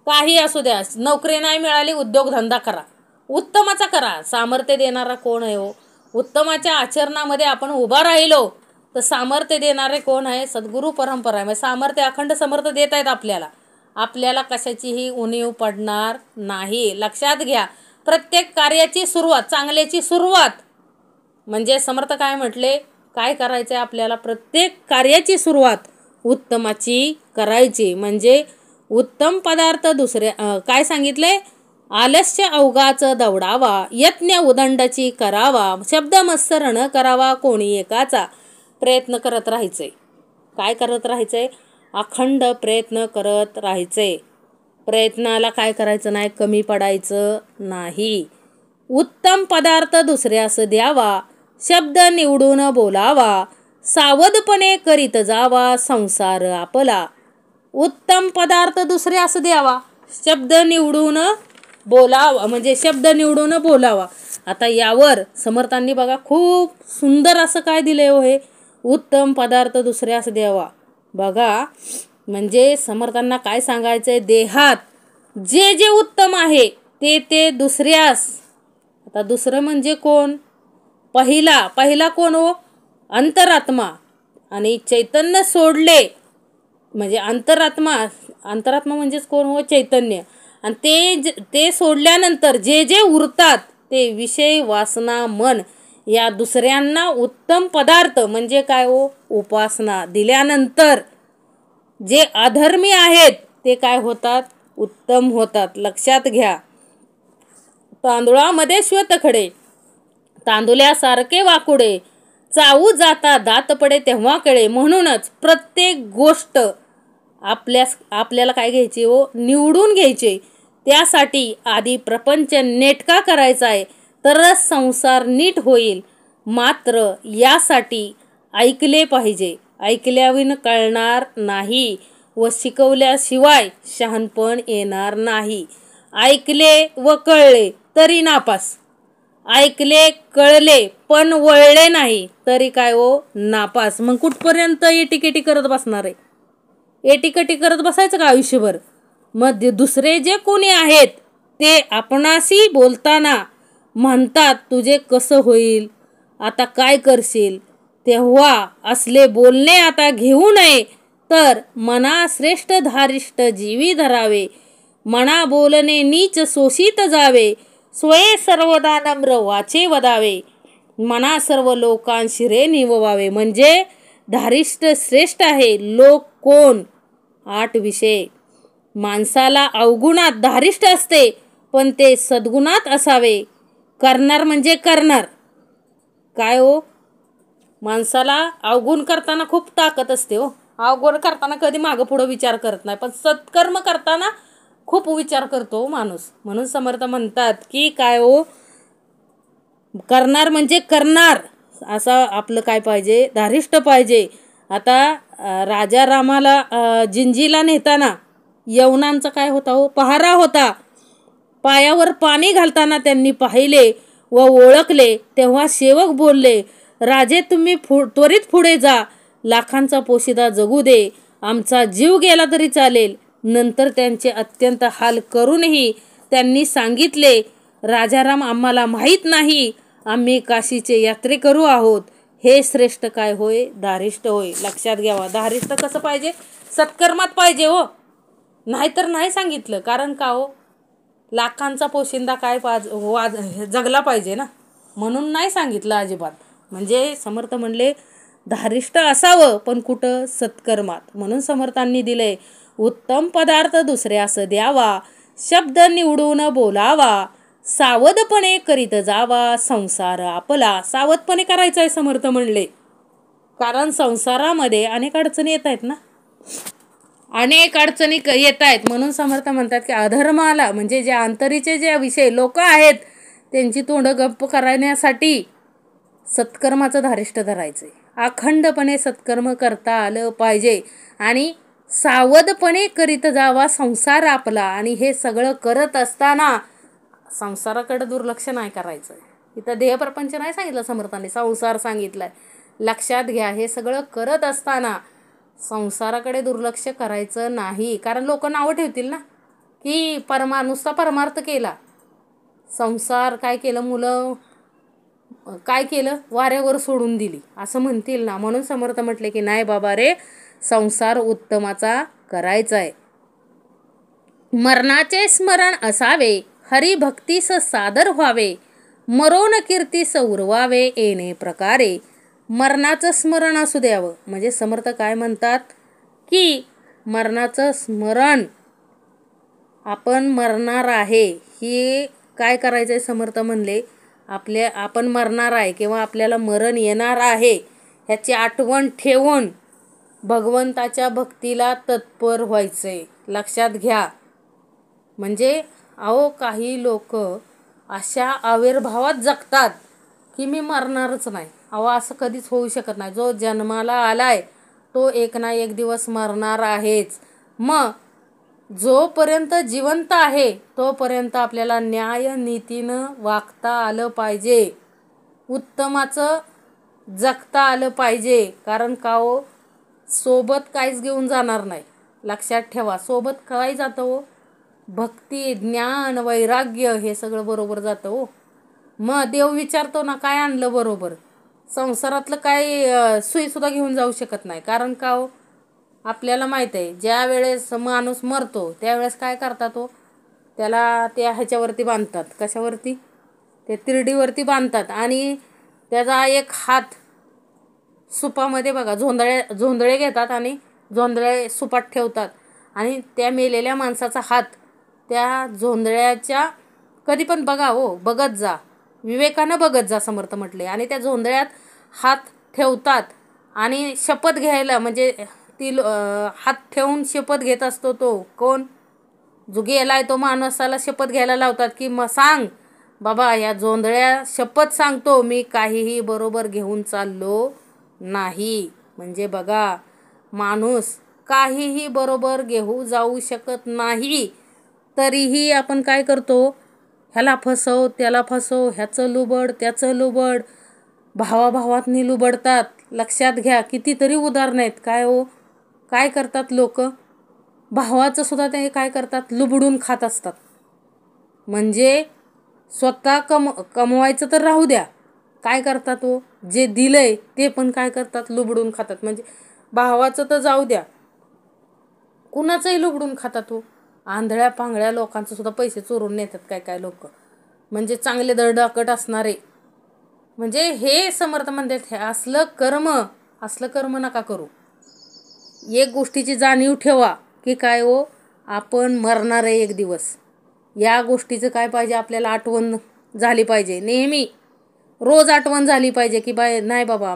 काही असू द्या, नोकरी नाही मिळाली, उद्योगधंदा करा, उत्तमाचा करा. सामर्थ्य देणारा कोण आहे हो? उत्तमाच्या आचरणामध्ये आपण उभा राहिलो तर सामर्थ्य देणारे कोण आहे? सद्गुरू परंपरा आहे. म्हणजे सामर्थ्य अखंड समर्थ देत आहेत आपल्याला. आपल्याला कशाचीही उणीव पडणार नाही. लक्षात घ्या, प्रत्येक कार्याची सुरुवात, चांगल्याची सुरुवात म्हणजे समर्थ काय म्हटले? काय करायचं आहे आपल्याला? प्रत्येक कार्याची सुरुवात उत्तमाची करायची. म्हणजे उत्तम पदार्थ दुसऱ्या काय सांगितले? आलस्य अवघाच दौडावा, यज्ञ उदंडाची करावा, शब्द मत्सर न करावा कोणी एकाचा. प्रयत्न करत राहायचे. काय करत राहायचे? अखंड प्रयत्न करत राहायचे. प्रयत्नाला काय करायचं नाही? कमी पडायचं नाही. उत्तम पदार्थ दुसऱ्यास द्यावा, शब्द निवडून बोलावा, सावधपणे करीत जावा संसार आपला. उत्तम पदार्थ दुसऱ्यास द्यावा, शब्द निवडून बोलावा, म्हणजे शब्द निवडून बोलावा. आता यावर समर्थांनी बघा खूप सुंदर असं काय दिलंय हो हे? उत्तम पदार्थ दुसऱ्यास द्यावा. बघा, म्हणजे समर्थांना काय सांगायचंय? देहात जे जे उत्तम आहे ते ते दुसऱ्यास. आता दुसरं म्हणजे कोण? पहिला कोण हो? अंतरात्मा. आणि चैतन्य सोडले म्हणजे अंतरात्मा म्हणजेच कोण हो? चैतन्य. आणि ते सोडल्यानंतर जे जे उरतात ते विषय, वासना, मन या दुसऱ्यांना उत्तम पदार्थ म्हणजे काय हो? उपासना दिल्यानंतर जे अधर्मी आहेत ते काय होतात? उत्तम होतात. लक्षात घ्या, तांदुळामध्ये श्वेतखडे, तांदुल्यासारखे वाकुडे, चावू जाता दात पडे तेव्हा कळे. म्हणूनच प्रत्येक गोष्ट आपल्याला काय घ्यायची हो? निवडून घ्यायचे. त्यासाठी आधी प्रपंच नेटका करायचा आहे, तरच संसार नीट होईल. मात्र यासाठी ऐकले पाहिजे. ऐकल्याविन कळणार नाही व शिकवल्याशिवाय शहाणपण येणार नाही. ऐकले व कळले तरी नापास, ऐकले कळले पण वळले नाही तरी काय हो? नापास. मग कुठपर्यंत एटीकेटी करत बसणार आहे? एटीकेटी करत बसायचं का आयुष्यभर? मग दुसरे जे कोणी आहेत ते आपणाशी बोलताना म्हणतात, तुझे कसं होईल, आता काय करशील, तेव्हा असले बोलणे आता घेऊ नये. तर मना श्रेष्ठ धारिष्ट जीवी धरावे, मना बोलणे नीच शोषित जावे, स्वये सर्वदा नम्र वाचे वदावे, मना सर्व लोकांशिरे निववावे. म्हणजे धारिष्ट श्रेष्ठ आहे. लोक कोण? 8 विषय. माणसाला अवगुणात धारिष्ट असते पण ते सद्गुणात असावे. करणार म्हणजे करणार काय हो? माणसाला अवगुण करताना खूप ताकद असते हो. अवगुण करताना कधी मागं पुढं विचार करत नाही, पण सत्कर्म करताना खूप विचार करतो माणूस. म्हणून समर्थ म्हणतात की काय हो? करणार म्हणजे करणार असं आपलं काय पाहिजे? धारिष्ट पाहिजे. आता राजा रामाला जिंजीला नेताना यवनांचा काय होता हो? पहारा होता. पायावर पाणी घालताना त्यांनी पाहिले व ओळखले. तेव्हा सेवक बोलले, राजे तुम्ही त्वरित पुढे जा, लाखांचा पोशिदा जगू दे, आमचा जीव गेला तरी चालेल. नंतर त्यांचे अत्यंत हाल करूनही त्यांनी सांगितले, राजाराम आम्हाला माहीत नाही, आम्ही काशीचे यात्रेकरू आहोत. हे श्रेष्ठ काय होय? धारिष्ट होय. लक्षात घ्यावा, धारिष्ट कसं पाहिजे? सत्कर्मात पाहिजे हो. नाहीतर नाही सांगितलं. कारण का हो? लाखांचा पोशिंदा काय जगला पाहिजे ना, म्हणून नाही सांगितलं अजिबात. म्हणजे समर्थ म्हणले धारिष्ट असावं, पण कुठं? सत्कर्मात. म्हणून समर्थांनी दिलंय, उत्तम पदार्थ दुसऱ्यास द्यावा, शब्द निवडून बोलावा, सावधपणे करीत जावा संसार आपला. सावधपणे करायचा आहे समर्थ म्हणले, कारण संसारामध्ये अनेक अडचणी येत आहेत ना, अनेक अडचणी येत आहेत. म्हणून समर्थ म्हणतात की अधर्माला म्हणजे जे अंतरीचे जे विषय लोक आहेत त्यांची तोंड गप्प करण्यासाठी सत्कर्माचं धारिष्ट धरायचंय. अखंडपणे सत्कर्म करता आलं पाहिजे आणि सावधपणे करीत जावा संसार आपला. आणि हे सगळं करत असताना संसाराकडे दुर्लक्ष नाही करायचं. इथं देहप्रपंच नाही सांगितलं समर्थांनी, संसार सांगितलाय. लक्षात घ्या, हे सगळं करत असताना संसाराकडे दुर्लक्ष करायचं नाही. कारण लोक नावं ठेवतील ना की नुसता परमार्थ केला, संसार काय केलं, मुलं काय केलं, वाऱ्यावर सोडून दिली असं म्हणतील ना. म्हणून समर्थ म्हटले की नाही बाबा रे, संसार उत्तमाचा करायचा आहे. मरणाचे स्मरण असावे, हरिभक्तीस सादर व्हावे, मरोन कीर्तीस उरवावे येणे प्रकारे. मरणाचं स्मरण असू द्यावं. म्हणजे समर्थ काय म्हणतात की मरणाचं स्मरण, आपण मरणार आहे हे काय करायचं आहे. समर्थ म्हणले आपण मरणार आहे किंवा आपल्याला मरण येणार आहे ह्याची आठवण ठेवून भगवंताच्या भक्तीला तत्पर व्हायचंय. लक्षात घ्या. म्हणजे काही लोक अशा आविर्भावात जगतात की मी मरणारच नाही. असं कधीच होऊ शकत नाही. जो जन्माला आलाय तो एक ना एक दिवस मरणार आहेच. मग जोपर्यंत जिवंत आहे तोपर्यंत आपल्याला न्याय नीतीनं वागता आलं पाहिजे, उत्तमाचं जगता आलं पाहिजे. कारण सोबत काहीच घेऊन जाणार नाही. लक्षात ठेवा, सोबत काय जातं भक्ती, ज्ञान, वैराग्य हे सगळं बरोबर जातं मग देव विचारतो ना काय आणलं बरोबर. संसारातलं काही सुईसुद्धा घेऊन जाऊ शकत नाही. कारण आपल्याला माहीत आहे ज्या वेळेस माणूस मरतो त्यावेळेस काय करतात त्याला त्या ह्याच्यावरती बांधतात. कशावरती? ते तिरडीवरती बांधतात आणि त्याचा एक हात सुपामध्ये बघा झोंधळे घेतात आणि झोंधळे सुपात ठेवतात आणि त्या मेलेल्या माणसाचा हात त्या झोंधळ्याच्या कधी पण बघा बघत जा, विवेकानं बघत जा समर्थ म्हटले. आणि त्या झोंधळ्यात हात ठेवतात आणि शपथ घ्यायला म्हणजे हात ठेवून शपथ घेत असतो तो कोण? जो गेलाय तो माणसाला शपथ घ्यायला लावतात की मग सांग बाबा, या जोंधळ्या शपथ सांगतो मी काहीही बरोबर घेऊन चाललो नाही. म्हणजे बघा, माणूस काहीही बरोबर घेऊ जाऊ शकत नाही. तरीही आपण काय करतो, ह्याला फसव त्याला फसव, ह्याचं लुबड त्याचं लुबड, भावाभावातनी लुबडतात. लक्षात घ्या, कितीतरी उदाहरणं आहेत. काय करतात लोक, भावाचं सुद्धा ते काय करतात, लुबडून खात असतात. म्हणजे स्वतः कमवायचं तर राहू द्या, काय करतात जे दिलंय ते पण काय करतात, लुबडून खातात. म्हणजे भावाचं तर जाऊ द्या, कुणाचंही लुबडून खातात आंधळ्या पांगळ्या लोकांचं सुद्धा पैसे चोरून नेतात काय लोक, म्हणजे चांगले दरडाकट असणारे. म्हणजे हे समर्थ म्हणतात असलं कर्म नका करू. एक गोष्टीची जाणीव ठेवा की काय आपण मरणार आहे एक दिवस. या गोष्टीचं काय पाहिजे, आपल्याला आठवण झाली पाहिजे, नेहमी रोज आठवण झाली पाहिजे की नाही बाबा,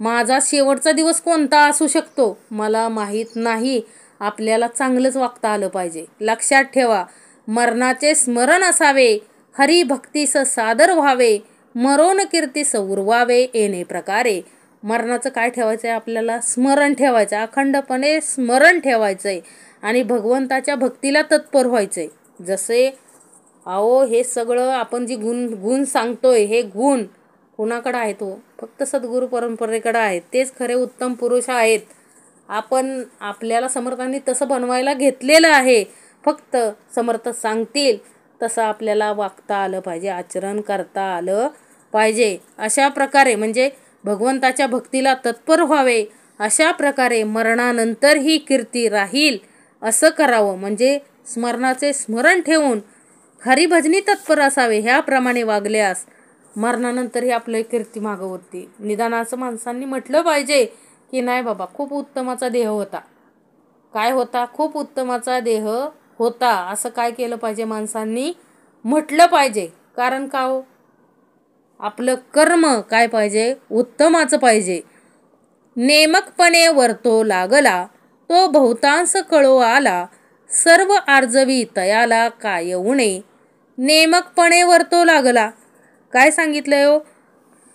माझा शेवटचा दिवस कोणता असू शकतो मला माहीत नाही. आपल्याला चांगलंच वागता आलं पाहिजे. लक्षात ठेवा, मरणाचे स्मरण असावे, हरिभक्तीस सादर व्हावे, मरोन कीर्तीस उरवावे येणे प्रकारे. मरणाचं काय ठेवायचं आहे, आपल्याला स्मरण ठेवायचं, अखंडपणे स्मरण ठेवायचंय आणि भगवंताच्या भक्तीला तत्पर व्हायचंय. जसे हे सगळं आपण जे गुण सांगतोय हे गुण कुणाकडे आहेत फक्त सद्गुरू परंपरेकडे आहेत. तेच खरे उत्तम पुरुष आहेत. आपल्याला समर्थांनी तसं बनवायला घेतलेलं आहे. फक्त समर्थ सांगतील तसं आपल्याला वागता आलं पाहिजे, आचरण करता आलं पाहिजे. अशा प्रकारे म्हणजे भगवंताच्या भक्तीला तत्पर व्हावे, अशा प्रकारे मरणानंतर ही कीर्ती राहील असं करावं. म्हणजे स्मरणाचे स्मरण ठेवून हरिभजनी तत्पर असावे. ह्याप्रमाणे वागल्यास मरणानंतरही आपलं कीर्ती मागं होती. निदान असं माणसांनी म्हटलं पाहिजे की नाही बाबा, खूप उत्तमाचा देह होता. काय होता? खूप उत्तमाचा देह होता. असं काय केलं पाहिजे? माणसांनी म्हटलं पाहिजे. कारण का हो? आपलं कर्म काय पाहिजे? उत्तमाचं पाहिजे. नेमकपणे वर्तो लागला, तो बहुतांश कळो आला. सर्व आर्जवी तयाला काय उणे. नेमकपणे वर्तो लागला. काय सांगितलंय हो?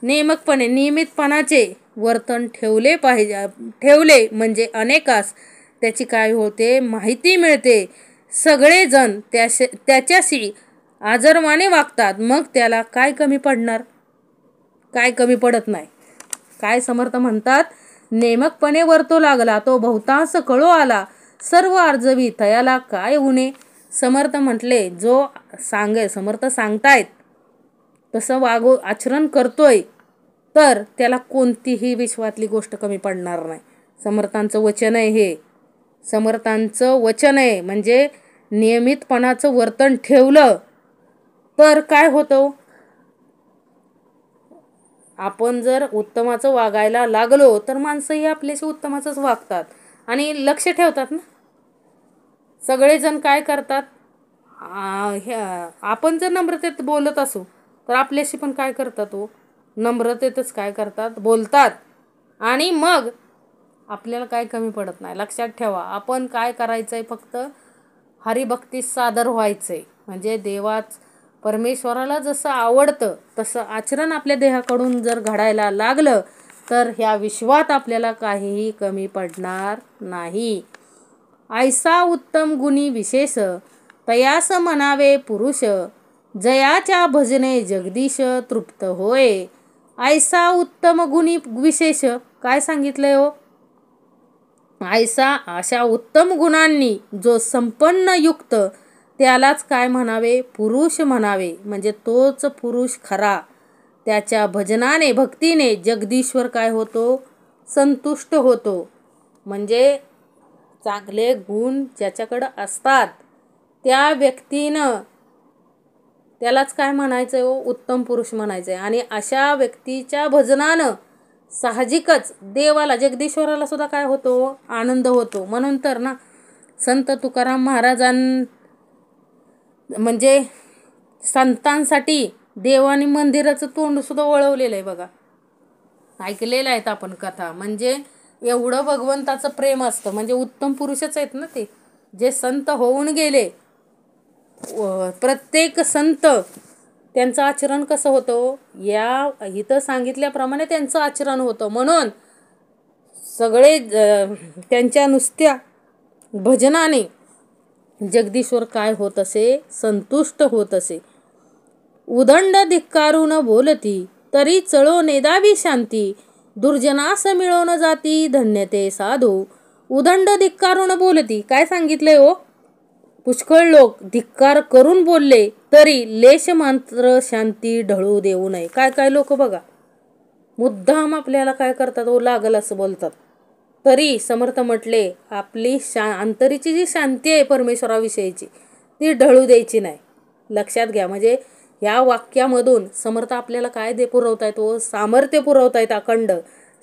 नेमकपणे, नियमितपणाचे वर्तन ठेवले म्हणजे अनेकास त्याची काय होते? माहिती मिळते. सगळेजण त्याच्याशी आदराने वागतात. मग त्याला काय कमी पडणार? काय कमी पडत नाही. काय समर्थ म्हणतात? नेमकपणे वर्तो लागला, तो बहुतांश कळो आला. सर्व आर्जवी तयाला काय उणे. समर्थ म्हटले, जो समर्थ सांगतायत तसं आचरण करतोय, तर त्याला कोणतीही विश्वातली गोष्ट कमी पडणार नाही. समर्थांचं वचन आहे हे. समर्थांचं वचन आहे. म्हणजे नियमितपणाचं वर्तन ठेवलं तर काय होतं? आपण जर उत्तमाचं वागायला लागलो तर माणसंही आपल्याशी उत्तमाचंच वागतात आणि लक्ष ठेवतात ना. सगळेजण काय करतात? आपण जर नम्रतेत बोलत असू तर आपल्याशी पण काय करतात हो? नम्रतेतच काय करतात? बोलतात. आणि मग आपल्याला काय कमी पडत नाही. लक्षात ठेवा, आपण काय करायचंय? फक्त हरिभक्तीस सादर व्हायचंय. म्हणजे परमेश्वराला जसं आवडतं तसं आचरण आपल्या देहाकडून जर घडायला लागलं तर ह्या विश्वात आपल्याला काहीही कमी पडणार नाही. ऐसा उत्तम गुणी विशेष, तयास म्हणावे पुरुष. जयाच्या भजने जगदीश तृप्त होय. ऐसा उत्तम गुणी विशेष. काय सांगितलंय हो? अशा उत्तम गुणांनी जो संपन्न युक्त, त्यालाच काय म्हणावे? पुरुष म्हणावे. म्हणजे तोच पुरुष खरा. त्याच्या भजनाने, भक्तीने जगदीश्वर काय होतो? संतुष्ट होतो. म्हणजे चांगले गुण ज्याच्याकडं असतात त्या व्यक्तीनं त्यालाच काय म्हणायचंय हो? उत्तम पुरुष म्हणायचंय. आणि अशा व्यक्तीच्या भजनानं साहजिकच देवाला, जगदीश्वराला सुद्धा काय होतो? आनंद होतो. म्हणून तर ना, संत तुकाराम म्हणजे संतांसाठी देवानी मंदिराचं तोंड सुद्धा वळवलेलं आहे बघा. ऐकलेलं आहेत आपण कथा. म्हणजे एवढं भगवंताचं प्रेम असतं. म्हणजे उत्तम पुरुषच आहेत ना ते, जे संत होऊन गेले. प्रत्येक संत त्यांचं आचरण कसं होतं? या इथं सांगितल्याप्रमाणे त्यांचं आचरण होतं. म्हणून सगळे त्यांच्या नुसत्या भजनाने जगदीश्वर काय होत असे? संतुष्ट होत असे. उदंड धिक्कारून बोलती, तरी चळो नेदावी शांती. दुर्जनास मिळवून जाती, धन्यते साधू. उदंड धिक्कारून बोलती. काय सांगितलंय हो? पुष्कळ लोक धिक्कार करून बोलले तरी लेश मात्र शांती ढळू देऊ नये. काय लोक बघा, मुद्दाम आपल्याला काय करतात हो? लागल असं बोलतात. तरी समर्थ म्हटले, आपली अंतरीची जी शांती आहे परमेश्वराविषयीची, ती ढळू द्यायची नाही. लक्षात घ्या. म्हणजे या वाक्यामधून समर्थ आपल्याला काय पुरवतायत हो? सामर्थ्य पुरवतायत अखंड.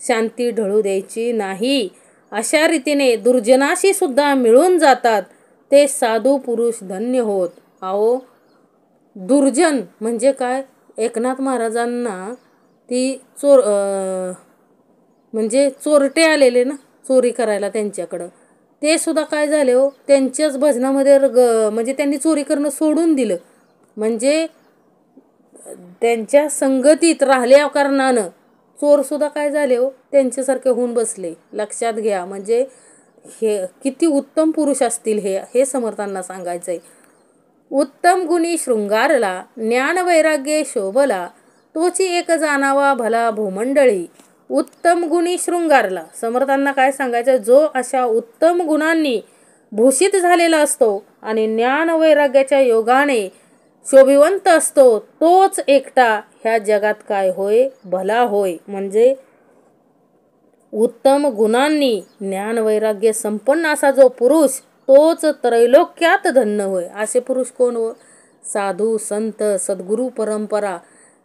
शांती ढळू द्यायची नाही. अशा रीतीने दुर्जनाशी सुद्धा मिळून जातात ते साधू पुरुष धन्य होत. अहो, दुर्जन म्हणजे काय? एकनाथ महाराजांना ती म्हणजे चोरटे आलेले ना चोरी करायला त्यांच्याकडं, ते सुद्धा काय झाले हो? त्यांच्याच भजनामध्ये म्हणजे त्यांनी चोरी करणं सोडून दिलं. म्हणजे त्यांच्या संगतीत राहिल्या कारणानं चोर सुद्धा काय झाले हो? त्यांच्यासारखे होऊन बसले. लक्षात घ्या. म्हणजे हे किती उत्तम पुरुष असतील हे समर्थांना सांगायचंय. उत्तम गुणी शृंगारला, ज्ञान वैराग्य शोभला. तोची एक जाणावा भला भूमंडळी. उत्तम गुणी शृंगारला. समर्थांना काय सांगायचं? जो अशा उत्तम गुणांनी भूषित झालेला असतो आणि ज्ञान वैराग्याच्या योगाने शोभिवंत असतो, तोच एकटा ह्या जगात काय होय? भला होय. म्हणजे उत्तम गुणांनी ज्ञान वैराग्य संपन्न असा जो पुरुष, तोच त्रैलोक्यात धन्य होय. असे पुरुष कोण हो? साधू, संत, सद्गुरू परंपरा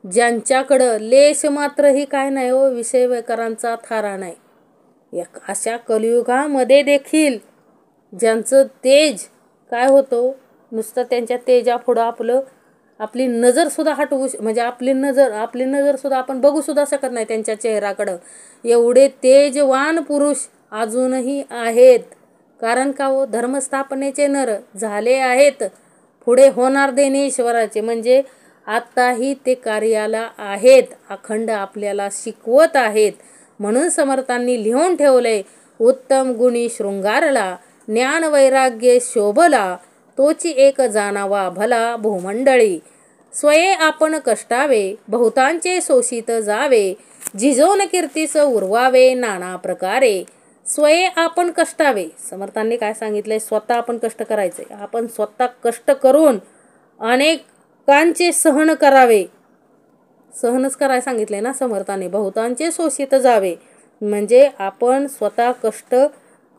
ज्यांच्याकडं लेश मात्रही काय नाही हो, विषय वैकरांचा थारा नाही, अशा कलियुगामध्ये देखील ज्यांचं तेज काय होतं, नुसतं त्यांच्या तेजापुढं आपली नजरसुद्धा हटवू म्हणजे आपली नजरसुद्धा आपण बघूसुद्धा शकत नाही त्यांच्या चेहऱ्याकडं. एवढे तेजवान पुरुष अजूनही आहेत. कारण का हो, धर्मस्थापनेचे नर झाले आहेत, पुढे होणार देणेश्वराचे. म्हणजे आताही ते कार्याला आहेत, अखंड आपल्याला शिकवत आहेत. म्हणून समर्थांनी लिहून ठेवलंय, उत्तम गुणी शृंगारला, ज्ञान वैराग्य शोभला, तोची एक जाणावा भला भूमंडळी. स्वये आपण कष्टावे, बहुतांचे शोषित जावे, झिजवून कीर्तीस उरवावे नाना प्रकारे. स्वये आपण कष्टावे, समर्थांनी काय सांगितलंय, स्वतः आपण कष्ट करायचे. आपण स्वतः कष्ट करून अनेकांचे सहन करावे. सहनच करायला सांगितले ना समर्थांनी. बहुतांचे शोषित जावे म्हणजे आपण स्वतः कष्ट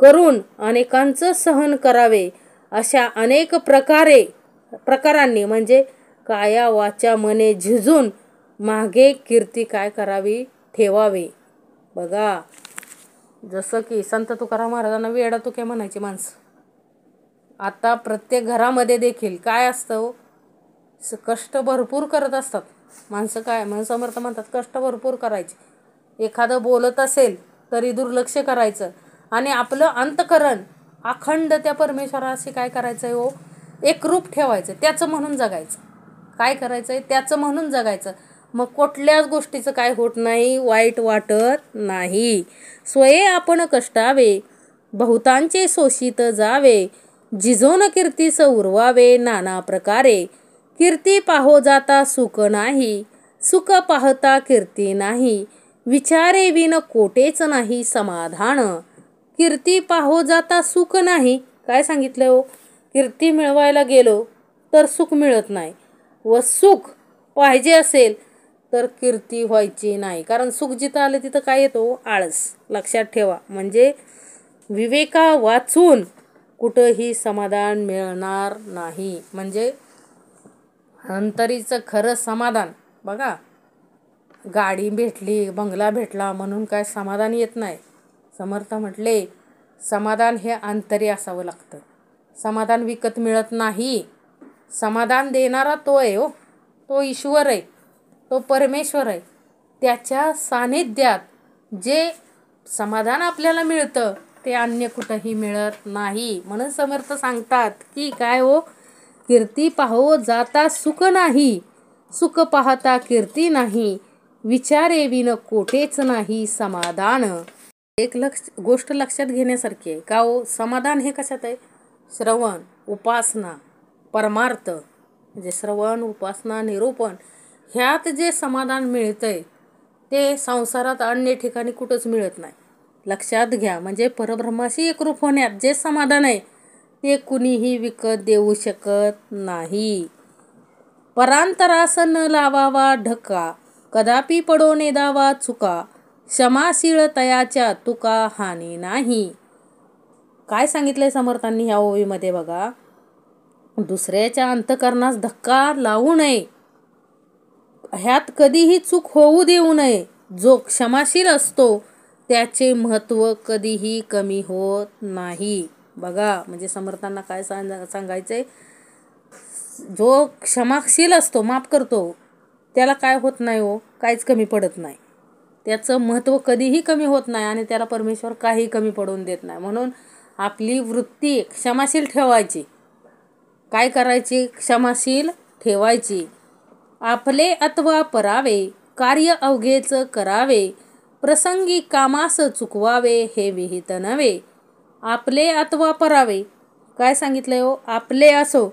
करून अनेकांचं सहन करावे. अशा अनेक प्रकारांनी म्हणजे काया वाचा मने झिजून मागे कीर्ती काय करावी, ठेवावी. बघा, जसं की संत तुकाराम महाराजांना वेडा तुक्या म्हणायची माणसं. आता प्रत्येक घरामध्ये देखील काय असतं, कष्ट भरपूर करत असतात माणसं. काय म्हणून समर्थ म्हणतात, कष्ट भरपूर करायचे. एखादं बोलत असेल तरी दुर्लक्ष करायचं आणि आपलं अंतकरण अखंड त्या परमेश्वराशी काय करायचं आहे हो, एकरूप ठेवायचं. त्याचं म्हणून जगायचं. काय करायचं आहे, त्याचं म्हणून जगायचं. मग कुठल्याच गोष्टीचं काय होत नाही, वाईट वाटत नाही. स्वये आपण कष्टावे, बहुतांचे शोषित जावे, झिजवून कीर्तीस उरवावे नाना प्रकारे. कीर्ती पाहो जाता सुख नाही, सुख पाहता कीर्ती नाही, विचारे विन कोटेच नाही समाधान. कीर्ती पाहो जाता सुख नाही, काय सांगितलं हो, कीर्ती मिळवायला गेलो तर सुख मिळत नाही, व सुख पाहिजे असेल तर कीर्ती व्हायची नाही. कारण सुख जिथं आलं तिथं काय येतो, आळस. लक्षात ठेवा. म्हणजे विवेका वाचून कुठंही समाधान मिळणार नाही. म्हणजे अंतरीचं खरं समाधान बघा, गाडी भेटली, बंगला भेटला म्हणून काय समाधान येत नाही. समर्थ म्हटले, समाधान हे अंतरी असावं लागतं. समाधान विकत मिळत नाही. समाधान देणारा तो आहे हो, तो ईश्वर आहे, तो परमेश्वर आहे. त्याच्या सानिध्यात जे समाधान आपल्याला मिळतं ते अन्य कुठंही मिळत नाही. म्हणून समर्थ सांगतात की काय हो, कीर्ती पाहो जाता सुख नाही, सुख पाहता कीर्ती नाही, विचारे विन कोटेच नाही समाधान. एक गोष्ट लक्षात घेण्यासारखी आहे का हो, समाधान हे कशात आहे, श्रवण, उपासना, परमार्थ. म्हणजे श्रवण, उपासना, निरूपण ह्यात जे समाधान मिळतंय ते संसारात अन्य ठिकाणी कुठंच मिळत नाही. लक्षात घ्या. म्हणजे परब्रह्माशी एकरूप होण्यात जे समाधान आहे ते कुणीही विकत देऊ शकत नाही. परांतरास न लावावा ढका, कदापि पडो नेदावा चुका, क्षमाशील तयाच्या तुका हानी नाही. काय सांगितलंय समर्थांनी ह्या ओवीमध्ये बघा, दुसऱ्याच्या अंतकरणास धक्का लावू नये, ह्यात कधीही चूक होऊ देऊ नये. जो क्षमाशील असतो त्याचे महत्त्व कधीही कमी होत नाही. बघा, म्हणजे समर्थांना काय सांगायचंय, जो क्षमाशील असतो, माफ करतो, त्याला काय होत नाही हो, काहीच कमी पडत नाही. त्याचं महत्त्व कधीही कमी होत नाही आणि त्याला परमेश्वर काही कमी पडून देत नाही. म्हणून आपली वृत्ती क्षमाशील ठेवायची. काय करायची, क्षमाशील ठेवायची. आपले अथवा परावे, कार्य अवघेच करावे, प्रसंगी कामास चुकवावे हे विहित नव्हे. आपले अथवा परावे, काय सांगितलंय हो, आपले असो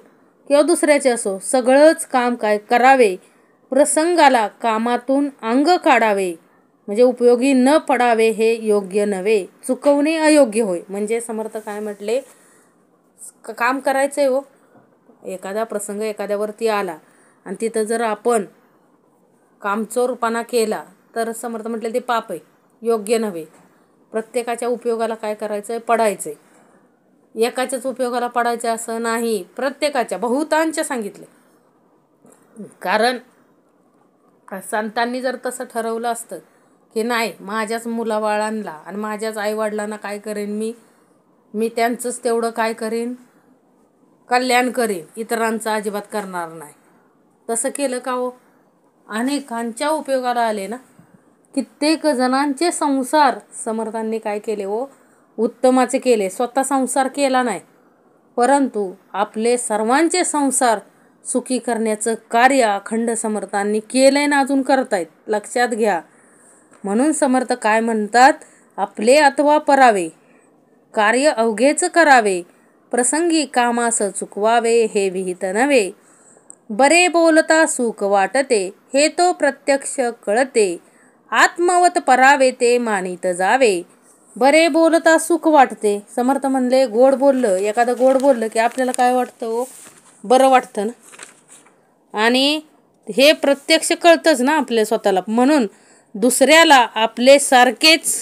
किंवा दुसऱ्याचे असो, सगळंच काम काय करावे, प्रसंगाला कामातून अंग काढावे, म्हणजे उपयोगी न पडावे हे योग्य नव्हे, चुकवणे अयोग्य होय. म्हणजे समर्थ काय म्हटले, काम करायचंय हो, एखादा प्रसंग एखाद्यावरती आला आणि तिथं जर आपण कामचोरपणा केला तर समर्थ म्हटले ते पाप आहे, योग्य नव्हे. प्रत्येकाच्या उपयोगाला काय करायचंय, पडायचंय. एकाच्याच उपयोगाला पडायचं असं नाही, प्रत्येकाच्या, बहुतांच्या सांगितले. कारण संतांनी जर तसं ठरवलं असतं की नाही, माझ्याच मुलाबाळांना आणि माझ्याच आईवडिलांना काय करेन मी त्यांचंच तेवढं काय करेन, कल्याण करेन, इतरांचं अजिबात करणार नाही. तसं केलं का हो, अनेकांच्या उपयोगाला आले ना. कित्येक जणांचे संसार समर्थांनी काय केले हो, उत्तमाचे केले. स्वतः संसार केला नाही, परंतु आपले सर्वांचे संसार सुखी करण्याचं कार्य अखंड समर्थांनी केलंय ना अजून करतायत. लक्षात घ्या. म्हणून समर्थ काय म्हणतात, आपले अथवा परावे कार्य अवघेच करावे, प्रसंगी कामास चुकवावे हे विहित नव्हे. बरे बोलता सुख वाटते, हे तो प्रत्यक्ष कळते. आत्मवत परावे ते मानित जावे. बरे बोलता सुख वाटते. समर्थ म्हणले गोड बोललं, एखादं गोड बोललं की आपल्याला काय वाटतं हो, बरं वाटतं ना. आणि हे प्रत्यक्ष कळतंच ना आपल्या स्वतःला. म्हणून दुसऱ्याला आपले सारखेच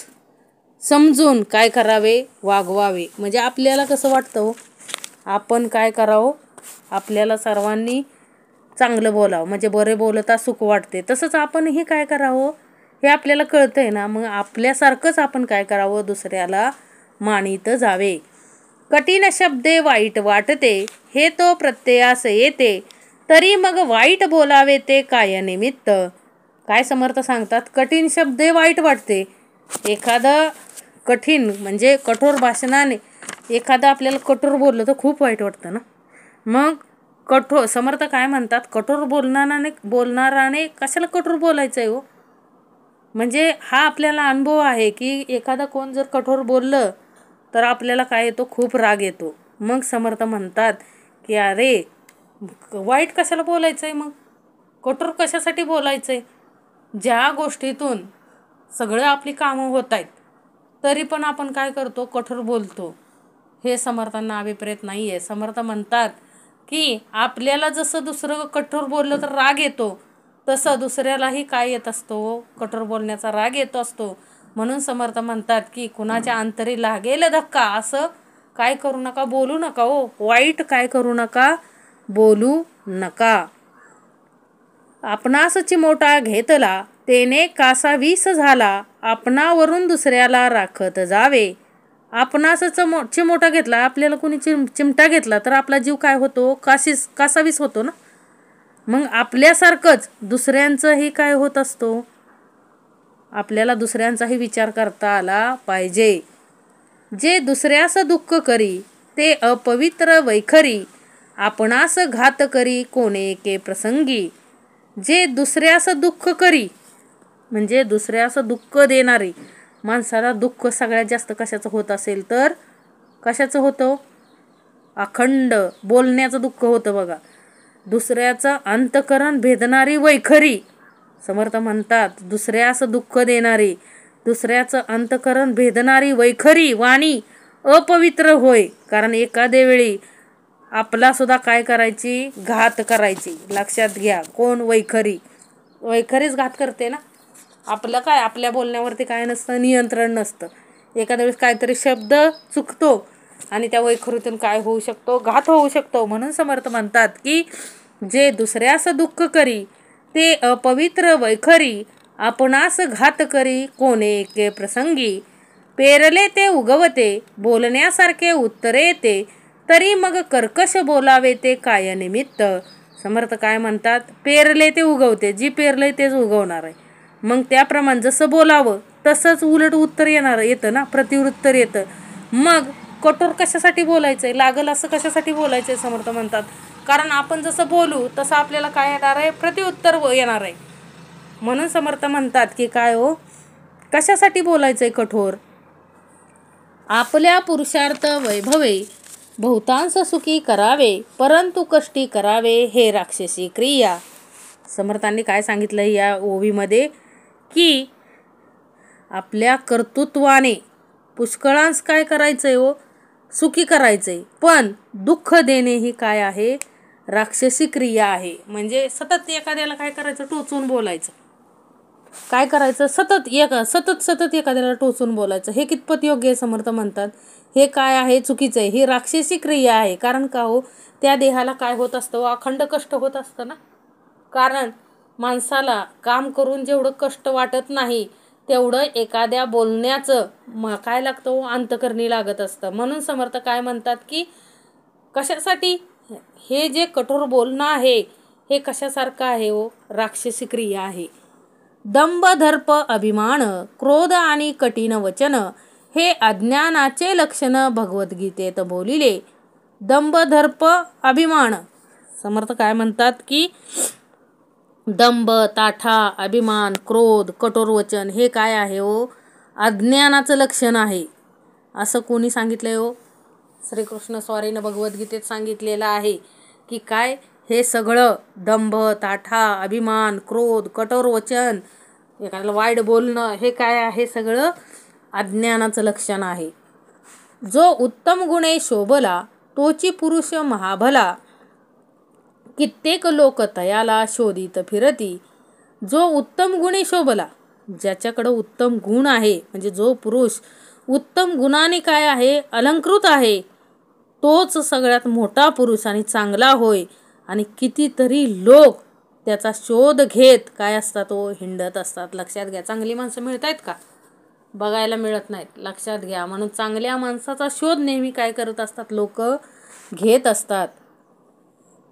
समजून काय करावे, वागवावे. म्हणजे आपल्याला कसं वाटतं हो, आपण काय करावं, आपल्याला सर्वांनी चांगलं बोलावं. म्हणजे बरे बोलता सुख वाटते, तसंच आपणही काय करावं हे आपल्याला कळतंय ना. मग आपल्यासारखंच आपण काय करावं, दुसऱ्याला मानित जावे. कठीण शब्दे वाईट वाटते, हे तो प्रत्ययास येते. तरी मग वाईट बोलावे ते काय निमित्त. काय समर्थ सांगतात, कठीण शब्दे वाईट वाटते. एखादं कठीण म्हणजे कठोर भाषणाने एखादं आपल्याला कठोर बोललं तर खूप वाईट वाटतं ना. मग कठोर समर्थ काय म्हणतात, कठोर बोलणाराने कशाला कठोर बोलायचं आहे हो. म्हणजे हा आपल्याला अनुभव आहे की एखादा कोण जर कठोर बोललं तर आपल्याला काय येतो, खूप राग येतो. मग समर्थ म्हणतात की अरे वाईट कशाला बोलायचं आहे, मग कठोर कशासाठी बोलायचं आहे. ज्या गोष्टीतून सगळं आपली कामं होत आहेत तरी पण आपण काय करतो, कठोर बोलतो. हे समर्थांना अभिप्रेत नाही आहे. समर्थ म्हणतात की आपल्याला जसं दुसरं कठोर बोललं तर राग येतो, तसं दुसऱ्यालाही काय येत असतो, कठोर बोलण्याचा राग येत असतो. म्हणून समर्थ म्हणतात की कुणाच्या अंतरी लागेल धक्का, असं काय करू नका, बोलू नका हो. वाईट काय करू नका, बोलू नका. आपणास चिमोटा घेतला, तेने कासा विष झाला. आपणावरून दुसऱ्याला राखत जावे. आपणास चिमोटा घेतला, आपल्याला कोणी चिमटा घेतला तर आपला जीव काय होतो, कासा विष होतो ना. मग आपल्यासारखंच दुसऱ्यांचंही काय होत असतो, आपल्याला दुसऱ्यांचाही विचार करता आला पाहिजे. जे दुसऱ्यास दुःख करी, ते अपवित्र वैखरी. आपणास घात करी, कोणे के प्रसंगी. जे दुसऱ्यास दुःख करी म्हणजे दुसऱ्यास दुःख देणारे. माणसाला दुःख सगळ्यात जास्त कशाचं होत असेल तर कशाचं होतं, अखंड बोलण्याचं दुःख होतं बघा. दुसऱ्याचं अंतकरण भेदणारी वैखरी. समर्थ म्हणतात दुसऱ्यास दुःख देणारी, दुसऱ्याचं अंतकरण भेदणारी वैखरी वाणी अपवित्र होय. कारण एखाद्या वेळी आपला सुद्धा काय करायची, घात करायची. लक्षात घ्या, कोण, वैखरीच घात करते ना. आपलं काय, आपल्या बोलण्यावरती काय नसतं, नियंत्रण नसतं. एखाद्या वेळेस काहीतरी शब्द चुकतो आणि त्या वैखरीतून काय होऊ शकतो, घात होऊ शकतो. म्हणून समर्थ म्हणतात की जे दुसऱ्यास दुःख करी, ते अपवित्र वैखरी. आपणास घात करी, कोणे के प्रसंगी. पेरले ते उगवते, बोलण्यासारखे उत्तरे येते. तरी मग कर्कश बोलावे ते काय निमित्त. समर्थ काय म्हणतात, पेरले ते उगवते, जी पेरलंय तेच उगवणार आहे. मग त्याप्रमाणे जसं बोलावं तसंच उलट उत्तर येतं ना, प्रतिउत्तर येतं. मग कठोर कशासाठी बोलायचंय, लागल असं कशासाठी बोलायचंय. समर्थ म्हणतात कारण आपण जसं बोलू तसं आपल्याला काय येणार आहे, प्रतिउत्तर येणार आहे. म्हणून समर्थ म्हणतात की काय हो, कशासाठी बोलायचंय कठोर. आपल्या पुरुषार्थ वैभवे, बहुतांश सुखी करावे, परंतु कष्टी करावे हे राक्षसी क्रिया. समर्थांनी काय सांगितलं या ओवीमध्ये की आपल्या कर्तृत्वाने पुष्कळांस काय करायचंय हो, सुखी करायचंय, पण दुःख देणे ही काय आहे, राक्षसी क्रिया आहे. म्हणजे सतत एखाद्याला काय करायचं, टोचून बोलायचं. काय करायचं, सतत एखाद्याला टोचून बोलायचं. हे कितपत योग्य आहे. समर्थ म्हणतात हे काय आहे, चुकीचं आहे. ही राक्षसी क्रिया आहे. कारण का हो, त्या देहाला काय होत असतं, अखंड कष्ट होत असतं ना. कारण माणसाला काम करून जेवढं कष्ट वाटत नाही तेवढं एखाद्या बोलण्याचं काय लागतं अंतकरणी लागत असतं. म्हणून समर्थ काय म्हणतात की कशासाठी हे जे कठोर बोलणं आहे हे कशासारखं आहे राक्षसी क्रिया आहे. दंभ दर्प अभिमान क्रोध आणि कठीण वचन हे अज्ञानाचे लक्षण भगवद्गीतेत बोलिले. दंभ दर्प अभिमान समर्थ काय म्हणतात की दंभ ताठा अभिमान क्रोध कठोर वचन हे काय आहे अज्ञानाचं लक्षण आहे असं कोणी सांगितलंय श्रीकृष्ण स्वारीनं भगवद्गीतेत सांगितलेलं आहे की काय हे सगळं दंभ ताठा अभिमान क्रोध कठोर वचन एखाद्याला वाईट बोलणं हे काय आहे सगळं अज्ञानाचं लक्षण आहे. जो उत्तम गुणे शोभला तोची पुरुष महाभला कित्येक लोक तयाला शोधित फिरती. जो उत्तम गुणी शोभला ज्याच्याकडं उत्तम गुण आहे म्हणजे जो पुरुष उत्तम गुणाने काय आहे अलंकृत आहे तोच सगळ्यात मोठा पुरुष आणि चांगला होय. आणि कितीतरी लोक त्याचा शोध घेत काय असतात हिंडत असतात. लक्षात घ्या चांगली माणसं मिळत आहेत का बघायला मिळत नाहीत. लक्षात घ्या म्हणून चांगल्या माणसाचा शोध नेहमी काय करत असतात लोक घेत असतात.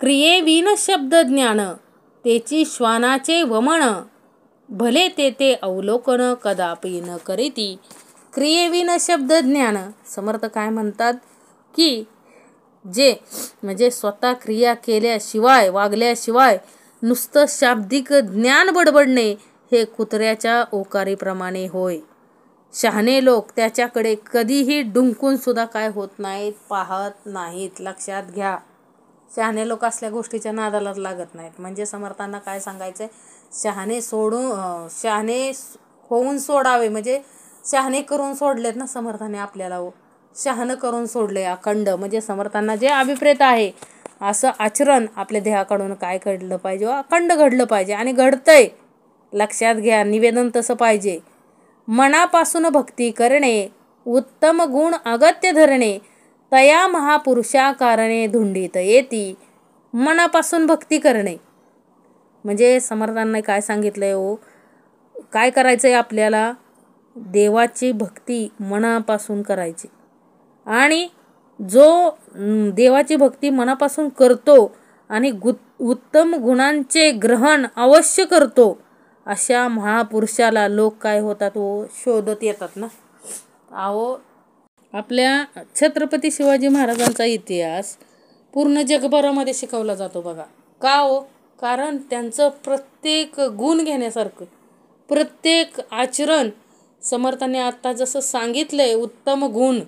क्रियेविन शब्द ज्ञान तेची श्वानाचे वमन भले ते अवलोकन कदापि न करीती. क्रियेविन शब्द ज्ञान समर्थ काय म्हणतात की जे म्हणजे स्वतः क्रिया केल्याशिवाय वागल्याशिवाय नुसतं शाब्दिक ज्ञान बडबडणे हे कुत्र्याच्या ओकारीप्रमाणे होय. शहाणे लोक त्याच्याकडे कधीही डुंकून सुद्धा काय होत नाहीत पाहत नाहीत. लक्षात घ्या शहाणे लोक असल्या गोष्टीच्या नादाला लागत नाहीत. म्हणजे समर्थांना काय सांगायचंय शहाणे होऊन सोडावे म्हणजे शहाणे करून सोडलेत ना समर्थाने आपल्याला शहाणं करून सोडले अखंड. म्हणजे समर्थांना जे अभिप्रेत आहे असं आचरण आपल्या देहाकडून काय घडलं पाहिजे अखंड घडलं पाहिजे आणि घडतंय. लक्षात घ्या निवेदन तसं पाहिजे. मनापासून भक्ती करणे उत्तम गुण अगत्य धरणे तया महापुरुषा कारणे धुंडीत येती. मनापासून भक्ती करणे म्हणजे समर्थांना काय सांगितलंय काय करायचंय आपल्याला देवाची भक्ती मनापासून करायची. आणि जो देवाची भक्ती मनापासून करतो आणि उत्तम गुणांचे ग्रहण अवश्य करतो अशा महापुरुषाला लोक काय होतात शोधत येतात ना. आपल्या छत्रपती शिवाजी महाराजांचा इतिहास पूर्ण जगभरामध्ये शिकवला जातो बघा. का कारण त्यांचं प्रत्येक गुण घेण्यासारखं प्रत्येक आचरण समर्थाने आता जसं सांगितलंय उत्तम गुण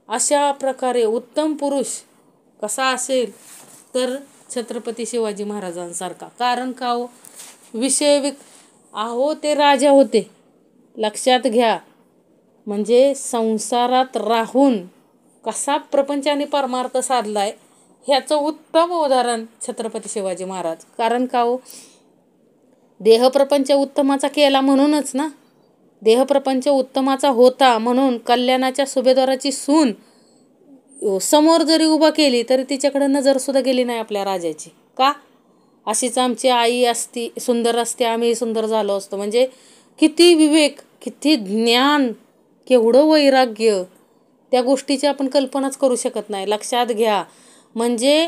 अशा प्रकारे उत्तम पुरुष कसा असेल तर छत्रपती शिवाजी महाराजांसारखा. कारण का विषय ते राजा होते. लक्षात घ्या म्हणजे संसारात राहून कसा प्रपंचाने परमार्थ साधलाय ह्याचं उत्तम उदाहरण छत्रपती शिवाजी महाराज. कारण का देहप्रपंच उत्तमाचा केला म्हणूनच ना. देहप्रपंच उत्तमाचा होता म्हणून कल्याणाच्या सुभेदाराची सून समोर जरी उभा केली तरी तिच्याकडे नजर सुद्धा गेली नाही आपल्या राजाची. का अशीच आमची आई असती सुंदर असते आम्ही सुंदर झालो असतो. म्हणजे किती विवेक किती ज्ञान केवढं वैराग्य त्या गोष्टीची आपण कल्पनाच करू शकत नाही. लक्षात घ्या म्हणजे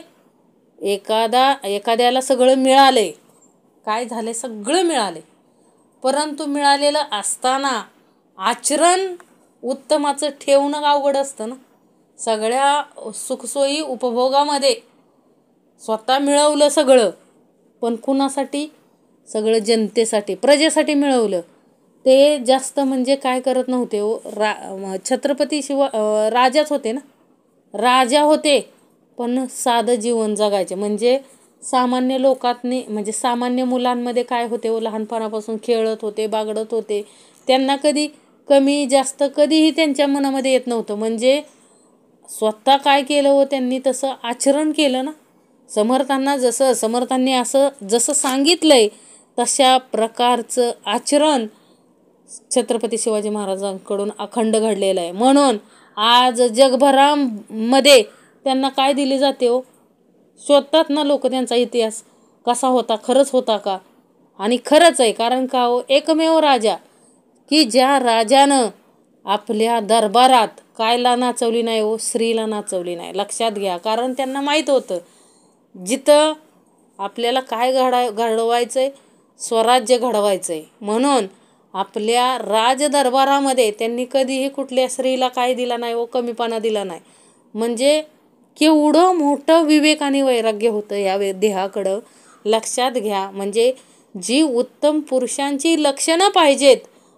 एखाद्याला सगळं मिळाले काय झाले सगळं मिळाले परंतु मिळालेलं असताना आचरण उत्तमाचं ठेवणं अवघड असतं ना. सगळ्या सुखसोयी उपभोगामध्ये स्वतः मिळवलं सगळं पण कुणासाठी सगळं जनतेसाठी प्रजेसाठी मिळवलं. ते जास्त म्हणजे काय करत नव्हते छत्रपती राजाच होते ना. राजा होते पण साधं जीवन जगायचे. म्हणजे सामान्य लोकांनी म्हणजे सामान्य मुलांमध्ये काय होते लहानपणापासून खेळत होते बागडत होते. त्यांना कधी कमी जास्त कधीही त्यांच्या मनामध्ये येत नव्हतं. म्हणजे स्वतः काय केलं त्यांनी तसं आचरण केलं ना. समर्थांनी असं जसं सांगितलंय तशा प्रकारचं आचरण छत्रपती शिवाजी महाराजांकडून अखंड घडलेलं आहे. म्हणून आज जगभरामध्ये त्यांना काय दिली जाते शोधतात ना लोक त्यांचा इतिहास कसा होता खरंच होता का. आणि खरंच आहे, कारण का हो, एकमेव राजा की ज्या राजानं आपल्या दरबारात कायला नाचवली नाही हो, स्त्रीला नाचवली नाही. लक्षात घ्या, कारण त्यांना माहीत होतं जिथं आपल्याला काय घडवायचंय, स्वराज्य घडवायचंय. म्हणून आपल्या राजदरबारामध्ये त्यांनी कधीही कुठल्या स्त्रीला काय दिला नाही हो, कमीपणा दिला नाही. म्हणजे केवढं मोठं विवेक आणि वैराग्य होतं या देहाकडं. लक्षात घ्या, म्हणजे जी उत्तम पुरुषांची लक्षणं पाहिजेत,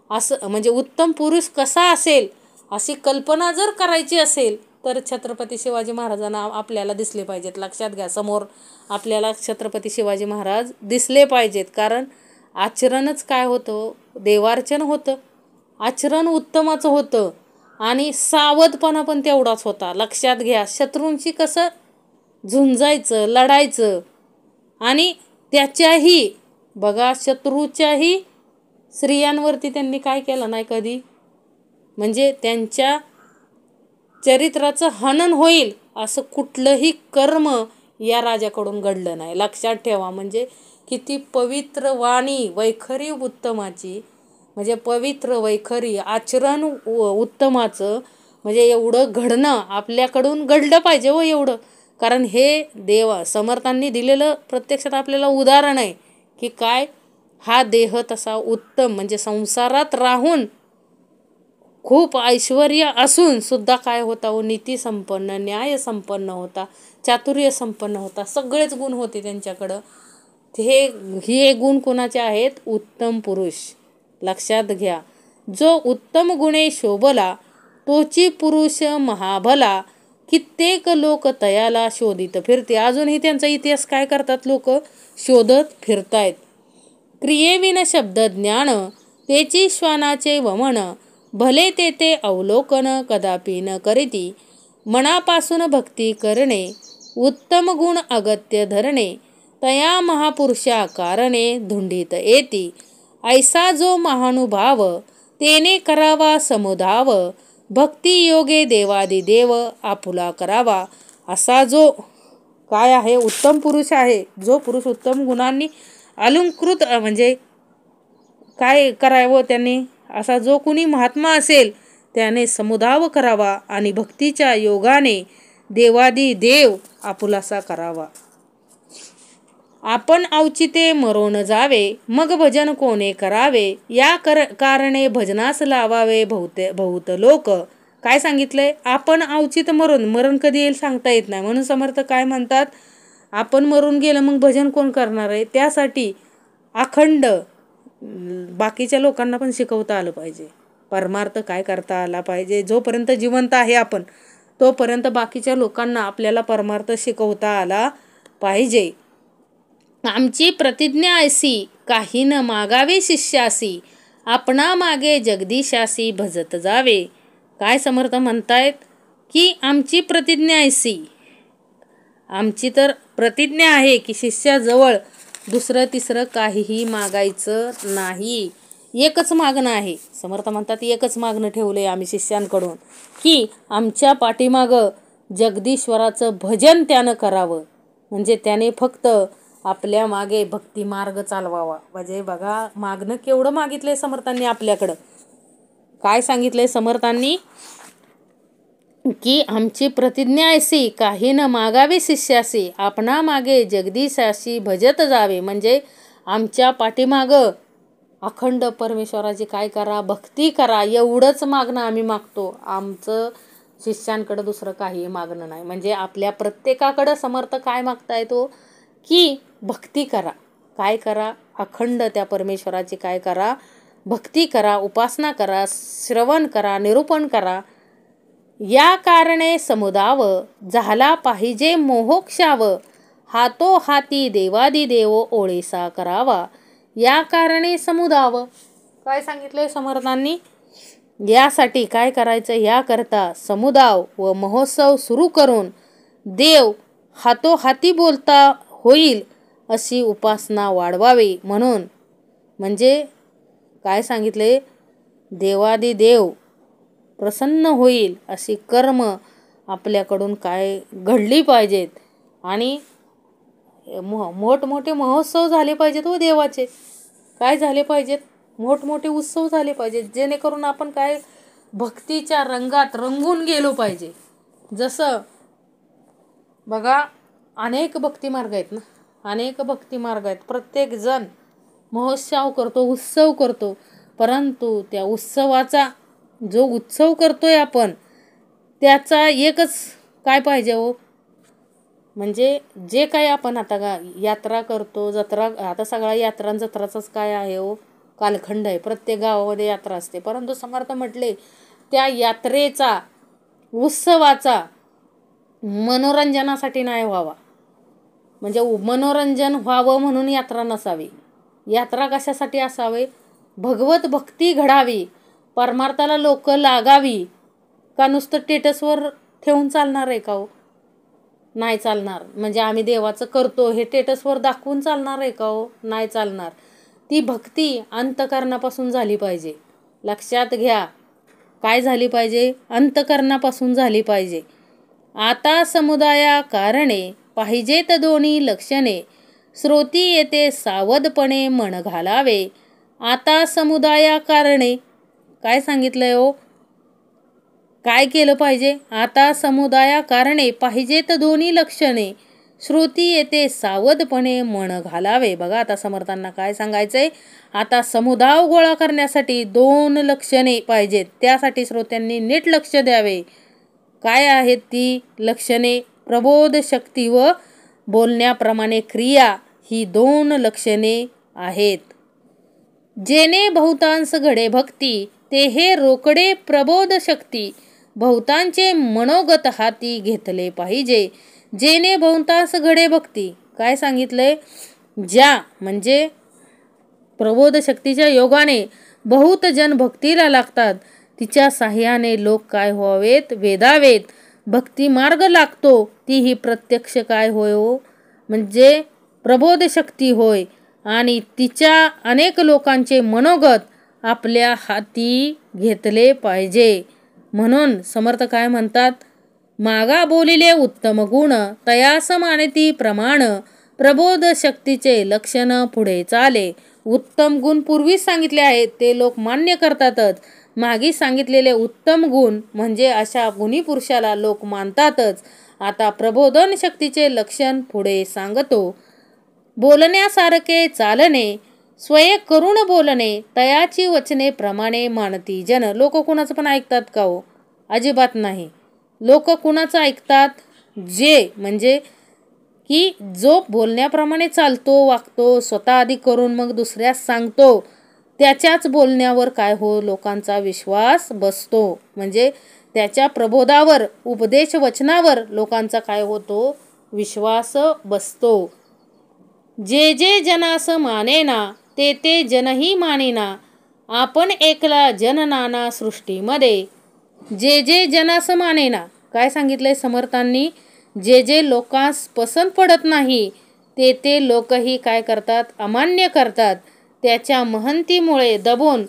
असं म्हणजे उत्तम पुरुष कसा असेल अशी कल्पना जर करायची असेल तर छत्रपती शिवाजी महाराजांना आपल्याला दिसले पाहिजेत. लक्षात घ्या, समोर आपल्याला छत्रपती शिवाजी महाराज दिसले पाहिजेत. कारण आचरणच काय होतं, देवार्चन होतं, आचरण उत्तमाचं होतं आणि सावधपणा पण तेवढाच होता. लक्षात घ्या, शत्रूंशी कसं झुंजायचं, लढायचं. आणि त्याच्याही बघा, शत्रूच्याही स्त्रियांवरती त्यांनी काय केलं नाही कधी, म्हणजे त्यांच्या चरित्राचं हनन होईल असं कुठलंही कर्म या राजाकडून घडलं नाही. लक्षात ठेवा, म्हणजे किती पवित्र वाणी, वैखरी उत्तमाची, म्हणजे पवित्र वैखरी आचरण उत्तमाचं, म्हणजे एवढं घडणं आपल्याकडून घडलं पाहिजे हो एवढं. कारण हे समर्थांनी दिलेलं प्रत्यक्षात आपल्याला उदाहरण आहे की काय हा देह तसा उत्तम, म्हणजे संसारात राहून खूप ऐश्वर्य असून सुद्धा काय होता हो, नीती संपन्न, न्याय संपन्न होता, चातुर्य संपन्न होता. सगळेच गुण होते त्यांच्याकडं. हे गुण कोणाचे आहेत? उत्तम पुरुष. लक्षात घ्या, जो उत्तम गुणे शोभला तोची पुरुष महाभला, कित्येक लोक तयाला शोधित फिरते. अजूनही त्यांचा इतिहास काय करतात लोक, शोधत फिरतायत. क्रियेविन शब्द ज्ञान तेची श्वानाचे वमन, भले ते अवलोकन कदापि न करीती, मनापासून भक्ती करणे उत्तम गुण अगत्य धरणे, तया महापुरुषा कारणे धुंडीत येती, ऐसा जो महानुभाव तेने करावा समुधाव, भक्ती योगे देवादिदेव आपुला करावा. असा जो काय आहे, उत्तम पुरुष आहे, जो पुरुष उत्तम गुणांनी अलंकृत, म्हणजे काय करावं त्यांनी, असा जो कुणी महात्मा असेल त्याने समुधाव करावा आणि भक्तीच्या योगाने देवादी देव आपुलासा करावा. आपण औचिते मरोन जावे, मग भजन कोणे करावे, या कारणे भजनास लावावे बहुत लोक. काय सांगितलंय, आपण औचित मरण कधी येईल सांगता येत नाही. म्हणून समर्थ काय म्हणतात, आपण मरून गेलं मग भजन कोण करणार आहे. त्यासाठी अखंड बाकीच्या लोकांना पण शिकवता आलं पाहिजे, परमार्थ काय करता आला पाहिजे. जोपर्यंत जिवंत आहे आपण तोपर्यंत बाकीच्या लोकांना आपल्याला परमार्थ शिकवता आला पाहिजे. आमची प्रतिज्ञा ऐसी काही न मागावे शिष्यासी, आपणा मागे जगदीशासी भजत जावे. काय समर्थ म्हणतायत की आमची प्रतिज्ञा ऐसी, आमची तर प्रतिज्ञा आहे की शिष्याजवळ दुसरं तिसरं काहीही मागायचं नाही, एकच मागणं आहे. समर्थ म्हणतात एकच मागणं ठेवलंय आम्ही शिष्यांकडून की आमच्या पाठीमागं जगदीश्वराचं भजन त्यानं करावं, म्हणजे त्याने फक्त आपल्या मागे भक्ती मार्ग चालवावा. म्हणजे बघा, मागणं केवढं मागितलंय समर्थांनी आपल्याकडं. काय सांगितलंय समर्थांनी की आमची प्रतिज्ञा ऐसी काही न मागावे शिष्यासी, आपणा मागे जगदीशाशी भजत जावे. म्हणजे आमच्या पाठीमागं अखंड परमेश्वराची काय करा, भक्ती करा, एवढंच मागणं आम्ही मागतो. आमचं शिष्यांकडं दुसरं काही मागणं नाही. म्हणजे आपल्या प्रत्येकाकडं समर्थ काय मागताय तो की भक्ती करा. काय करा, अखंड त्या परमेश्वराची काय करा, भक्ती करा, उपासना करा, श्रवण करा, निरूपण करा. या कारणे समुदाव झाला पाहिजे मोहोक्षाव, हातो हाती देवादिदेव ओळीसा करावा. या कारणे समुदाव काय सांगितलंय समर्थांनी, यासाठी काय करायचं, याकरता समुदाव व महोत्सव सुरू करून देव हातोहाती बोलता होईल अशी उपासना वाढवावी. म्हणून म्हणजे काय सांगितले, देवादिदेव प्रसन्न होईल अशी कर्म आपल्याकडून काय घडली पाहिजेत आणि मोठमोठे महोत्सव झाले पाहिजेत हो देवाचे. काय झाले पाहिजेत, मोठमोठे उत्सव झाले पाहिजेत, जेणेकरून आपण काय भक्तीच्या रंगात रंगून गेलो पाहिजे. जसं बघा, अनेक भक्ती मार्ग आहेत ना, अनेक भक्ती मार्ग आहेत. प्रत्येक जण महोत्सव करतो, उत्सव करतो, परंतु त्या उत्सवाचा जो उत्सव करतोय आपण त्याचा एकच काय पाहिजे हो, म्हणजे जे काही आपण आता यात्रा करतो, जत्रा, आता सगळा यात्रा आणि जत्राचाच काय आहे हो, कालखंड आहे. प्रत्येक गावामध्ये यात्रा असते, परंतु समर्थ म्हटले त्या यात्रेचा, उत्सवाचा मनोरंजनासाठी नाही व्हावा. म्हणजे मनोरंजन व्हावं म्हणून यात्रा नसावी. यात्रा कशासाठी असावे, भगवत भक्ती घडावी, परमार्थाला लोक लागावी. का नुसतं स्टेटसवर ठेवून चालणार आहे का हो, नाही चालणार. म्हणजे आम्ही देवाचं करतो हे स्टेटसवर दाखवून चालणार आहे का हो, नाही चालणार. ती भक्ती अंतःकरणापासून झाली पाहिजे. लक्षात घ्या, काय झाली पाहिजे, अंतःकरणापासून झाली पाहिजे. आता समुदाया कारणे पाहिजेत दोन्ही लक्षणे, श्रोती येते सावधपणे मन घालावे. आता समुदाया कारणे काय सांगितलंय हो, काय केलं पाहिजे, आता समुदाया कारणे पाहिजेत दोन्ही लक्षणे, श्रुती येते सावधपणे मन घालावे. बघा आता समर्थांना काय सांगायचंय, आता समुदाय गोळा करण्यासाठी 2 लक्षणे पाहिजेत. त्यासाठी श्रोत्यांनी नीट लक्ष द्यावे. काय आहेत ती लक्षणे, प्रबोध शक्ती व बोलण्याप्रमाणे क्रिया, ही 2 लक्षणे आहेत. जेणे बहुतांश घडे भक्ती, ते हे रोकडे प्रबोध शक्ती, बहुतांचे मनोगत हाती घेतले पाहिजे. जेणे बहुतांश घडे भक्ती काय सांगितलंय, ज्या म्हणजे प्रबोध शक्तीच्या योगाने बहुत जन भक्तीला लागतात, तिच्या साह्याने लोक काय व्हावेत, वेधावेत. भक्ती मार्ग लागतो ती ही प्रत्यक्ष काय होय हो, म्हणजे प्रबोध शक्ती होय. आणि तिच्या अनेक लोकांचे मनोगत आपल्या हाती घेतले पाहिजे. म्हणून समर्थ काय म्हणतात, मागा बोलिले उत्तम गुण, तयास मानती प्रमाण, प्रबोध शक्तीचे लक्षण पुढे चाले. उत्तम गुण पूर्वीच सांगितले आहेत, ते लोक मान्य करतातच. मागे सांगितलेले उत्तम गुण म्हणजे अशा गुणी पुरुषाला लोक मानतातच. आता प्रबोधन शक्तीचे लक्षण पुढे सांगतो. बोलण्यासारखे चालणे, स्वये करून बोलणे, तयाची वचने प्रमाणे मानती जन. लोक कुणाचं पण ऐकतात का हो, अजिबात नाही. लोक कुणाचं ऐकतात, जे म्हणजे की जो बोलण्याप्रमाणे चालतो, वागतो, स्वतः आधी करून मग दुसऱ्यास सांगतो, त्याच्याच बोलण्यावर काय हो, लोकांचा विश्वास बसतो. म्हणजे त्याच्या प्रबोधावर, उपदेश वचनावर लोकांचा काय होतो, विश्वास बसतो. जे जे जनास मानेना, ते ते जनही मानेना, आपण एकला जन नाना सृष्टीमध्ये. जे जे जनास मानेना काय सांगितलंय समर्थांनी, जे जे लोकांस पसंत पडत नाही, ते ते लोकही काय करतात, अमान्य करतात. त्याच्या महंतीमुळे दबून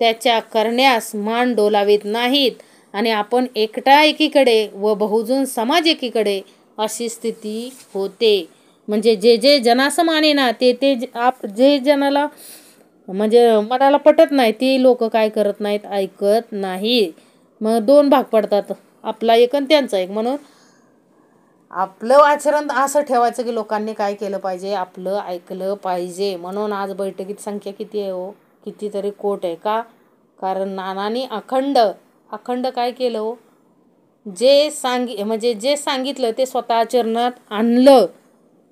त्याच्या करण्यास मान डोलावित नाहीत. आणि आपण एकटा एकीकडे व बहुजन समाज एकीकडे, अशी स्थिती होते. म्हणजे जे जे जनास मानेना, ते ते जे जनाला म्हणजे मनाला पटत नाही, ती लोक काय करत नाहीत, ऐकत नाही. मग 2 भाग पडतात, आपला एक आणि त्यांचा एक. म्हणून आपलं आचरण असं ठेवायचं की लोकांनी काय केलं पाहिजे, आपलं ऐकलं पाहिजे. म्हणून आज बैठकीत संख्या किती आहे हो, कितीतरी कोट आहे. का, कारण नानांनी अखंड काय केलं हो, म्हणजे जे सांगितलं ते स्वतः आचरणात आणलं.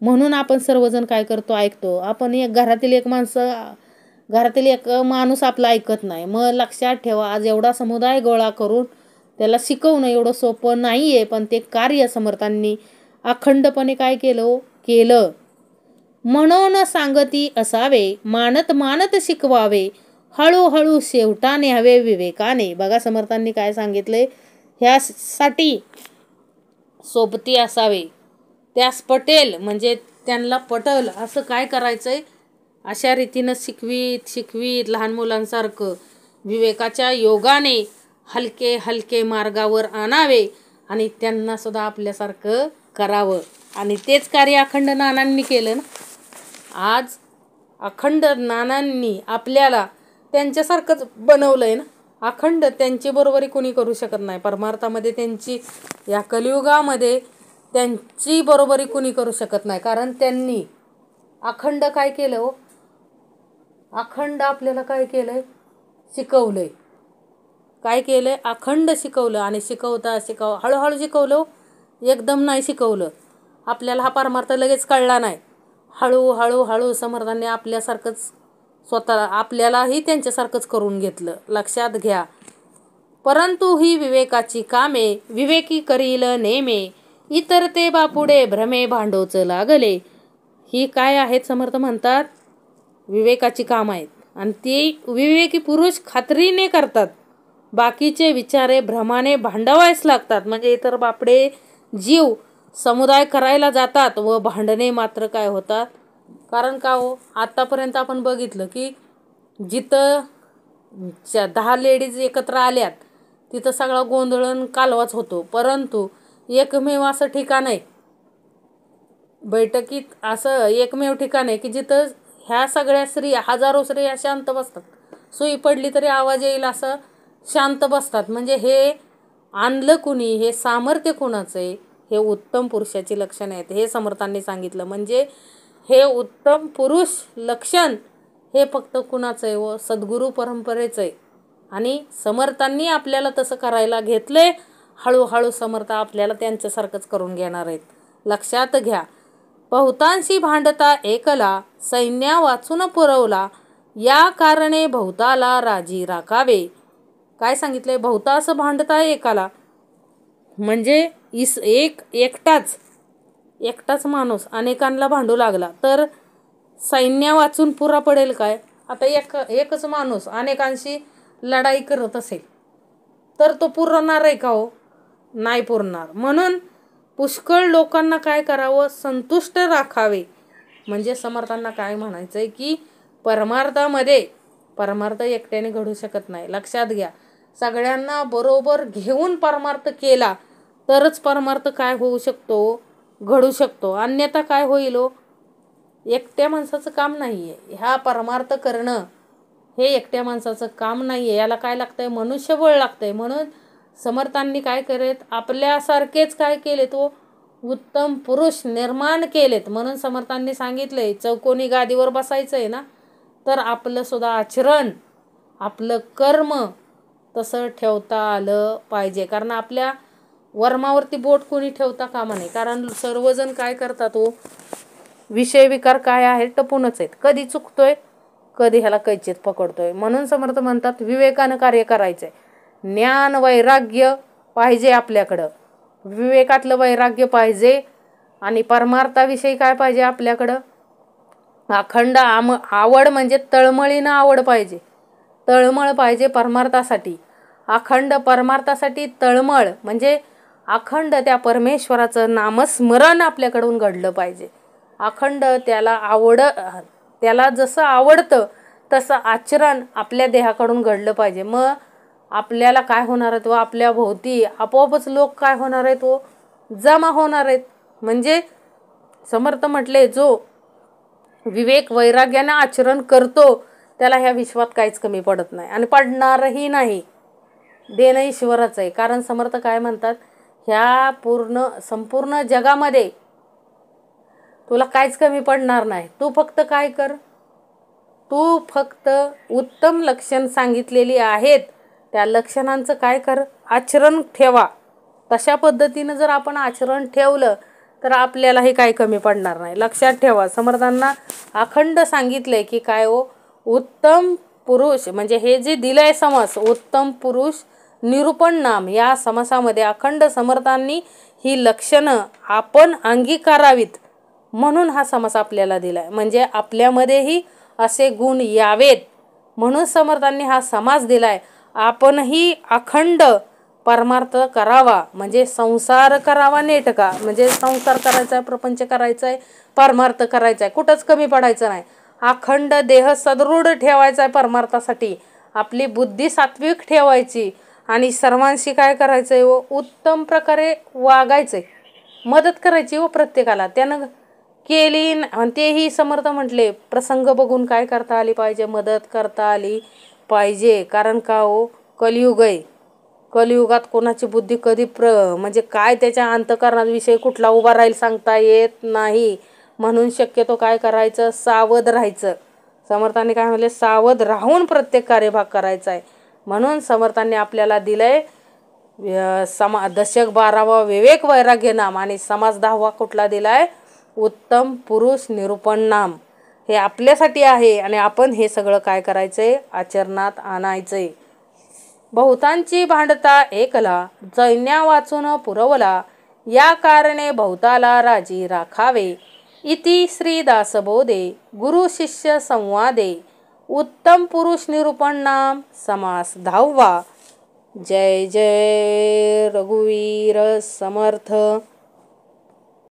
म्हणून आपण सर्वजण काय करतो, ऐकतो. आपण घरातील एक माणूस आपला ऐकत नाही. मग लक्षात ठेवा, आज एवढा समुदाय गोळा करून त्याला शिकवणं एवढं सोपं नाही आहे, पण ते कार्य समर्थांनी अखंडपणे काय केलं. म्हणून सांगती असावे, मानत मानत शिकवावे, हळूहळू शेवटा न्यावे विवेकाने. बघा समर्थांनी काय सांगितले, ह्यासाठी सोबती असावे, त्यास पटेल म्हणजे त्यांना पटल असं काय करायचंय, अशा रीतीनं शिकवीत लहान मुलांसारखं विवेकाच्या योगाने हलके हलके मार्गावर आणावे आणि त्यांना सुद्धा आपल्यासारखं करावं. आणि तेच कार्य अखंड नानांनी केलं ना. आज अखंड नानांनी आपल्याला त्यांच्यासारखंच बनवलंय ना. अखंड त्यांची बरोबरी कोणी करू शकत नाही. परमार्थामध्ये त्यांची, या कलियुगामध्ये त्यांची बरोबरी कोणी करू शकत नाही. कारण त्यांनी अखंड काय केलं हो, अखंड आपल्याला काय केलंय, शिकवलंय. काय केलंय, अखंड शिकवलं. आणि शिकवता हळूहळू शिकवलं, एकदम नाही शिकवलं. आपल्याला हा परमार्थ लगेच कळला नाही. हळू समर्थांनी आपल्यासारखंच स्वतः आपल्यालाही त्यांच्यासारखंच करून घेतलं. लक्षात घ्या. परंतु ही विवेकाची कामे विवेकी करील नेमे, इतर ते बापुडे भ्रमे भांडोच लागले. ही काय आहेत, समर्थ म्हणतात विवेकाची काम आहेत. आणि ती विवेकी पुरुष खात्रीने करतात. बाकीचे विचारे भ्रमाने भांडवायच लागतात. म्हणजे इतर बापडे जीव समुदाय करायला जातात व भांडणे मात्र काय होतात. कारण का हो, आतापर्यंत आपण बघितलं की जिथं 10 लेडीज एकत्र आल्यात तिथं सगळा गोंधळण कालवाच होतो. परंतु एकमेव असं ठिकाण आहे, बैठकीत असं एकमेव ठिकाण आहे की जिथं ह्या सगळ्या स्त्रिया, हजारो स्त्रिया शांत बसतात. सुई पडली तरी आवाज येईल असं शांत बसतात. म्हणजे हे आणलं कुणी, हे सामर्थ्य कुणाचं आहे, हे उत्तम पुरुषाची लक्षण आहेत. हे समर्थांनी सांगितलं. म्हणजे हे उत्तम पुरुष लक्षण हे फक्त कुणाचं आहे व सद्गुरू परंपरेचं आहे. आणि समर्थांनी आपल्याला तसं करायला घेतलंय. हळूहळू समर्थ आपल्याला त्यांच्यासारखंच करून घेणार आहेत. लक्षात घ्या. बहुतांशी भांडता एकला, सैन्या वाचून पुरवला, या कारणे बहुताला राजी राखावे. काय सांगितलंय, बहुतास भांडता एकाला म्हणजे एकटाच माणूस अनेकांना भांडू लागला तर सैन्य वाचून पुरा पडेल काय. आता एकच माणूस अनेकांशी लढाई करत असेल तर तो पुरणार आहे का हो, नाही पुरणार. म्हणून पुष्कळ लोकांना काय करावं, संतुष्ट राखावे. म्हणजे समर्थांना काय म्हणायचंय की परमार्थ एकट्याने घडू शकत नाही. लक्षात घ्या. सगळ्यांना बरोबर घेऊन परमार्थ केला तरच परमार्थ काय होऊ शकतो, घडू शकतो. अन्यथा काय होईल हो, एकट्या माणसाचं काम नाहीये. ह्या परमार्थ करणं हे एकट्या माणसाचं काम नाहीये. याला काय लागतंय, मनुष्यबळ लागतंय. म्हणून समर्थांनी काय करेत, आपल्यासारखेच काय केले, तो उत्तम पुरुष निर्माण केलेत. म्हणून समर्थांनी सांगितलंय, चौकोनी गादीवर बसायचंय ना, तर आपलं सुद्धा आचरण, आपलं कर्म तसं ठेवता आलं पाहिजे. कारण आपल्या वर्मावरती बोट कोणी ठेवता कामा नये. कारण सर्वजण काय करतात हो, विषय विकार काय आहे टपूनच आहेत. कधी चुकतोय, कधी ह्याला कैचीत पकडतोय. म्हणून समर्थ म्हणतात विवेकानं कार्य करायचंय. ज्ञान वैराग्य पाहिजे आपल्याकडं, विवेकातलं वैराग्य पाहिजे. आणि परमार्थाविषयी काय पाहिजे आपल्याकडं, अखंड आवड. म्हणजे तळमळीनं आवड पाहिजे, तळमळ पाहिजे परमार्थासाठी. अखंड परमार्थासाठी तळमळ म्हणजे अखंड त्या परमेश्वराचं नामस्मरण आपल्याकडून घडलं पाहिजे. अखंड त्याला जसं आवडतं तसं आचरण आपल्या देहाकडून घडलं पाहिजे. मग आपल्याला काय होणार आहे, तो आपल्या भोवती आपोआपच लोक काय होणार आहेत, तो जमा होणार आहेत. म्हणजे समर्थ म्हटले, जो विवेक वैराग्याने आचरण करतो त्याला ह्या विश्वात काहीच कमी पडत नाही आणि पडणारही नाही. देणं ईश्वराचं आहे. कारण समर्थ काय म्हणतात, ह्या संपूर्ण जगामध्ये तुला काहीच कमी पडणार नाही. तू फक्त काय कर, तू फक्त उत्तम लक्षण सांगितलेली आहेत त्या लक्षणांचं काय कर, आचरण ठेवा. तशा पद्धतीनं जर आपण आचरण ठेवलं तर आपल्यालाही काही कमी पडणार नाही. लक्षात ठेवा. समर्थांना अखंड सांगितलंय की काय हो, उत्तम पुरुष म्हणजे हे जे दिलंय समास, उत्तम पुरुष निरूपण नाम, या समासामध्ये अखंड समर्थांनी ही लक्षणं आपण अंगीकारावीत म्हणून हा समास आपल्याला दिलाय. म्हणजे आपल्यामध्येही असे गुण यावेत म्हणून समर्थांनी हा समास दिलाय. आपणही अखंड परमार्थ करावा, म्हणजे संसार करावा नेटका. म्हणजे संसार करायचा आहे, प्रपंच करायचा आहे, परमार्थ करायचा आहे, कुठंच कमी पडायचं नाही. अखंड देह सदृढ ठेवायचा आहे परमार्थासाठी. आपली बुद्धी सात्विक ठेवायची आणि सर्वांशी काय करायचं आहे, उत्तम प्रकारे वागायचं आहे, मदत करायची व प्रत्येकाला. त्यानं केली आणि तेही समर्थ म्हटले प्रसंग बघून काय करता आली पाहिजे, मदत करता आली पाहिजे. कारण का हो, कलियुग आहे. कलियुगात कोणाची बुद्धी कधी म्हणजे काय त्याच्या अंतःकरणाविषयी कुठला उभा राहील सांगता येत नाही. म्हणून शक्यतो काय करायचं, सावध राहायचं. समर्थांनी काय म्हणले, सावध राहून प्रत्येक कार्यभाग करायचा आहे. म्हणून समर्थांनी आपल्याला दिलंय दशक 12वा विवेक वैराग्य नाम आणि समास 10वा कुठला दिलाय, उत्तम पुरुष निरूपण नाम. हे आपल्यासाठी आहे आणि आपण हे सगळं काय करायचंय, आचरणात आणायचंय. बहुतांची भांडता एकला, जैन्या वाचून पुरवला, या कारणे बहुताला राजी राखावे. इति श्री दासबोधे गुरु शिष्य संवादे उत्तम पुरुष निरूपण नाम समास 10वा. जय जय रघुवीर समर्थ.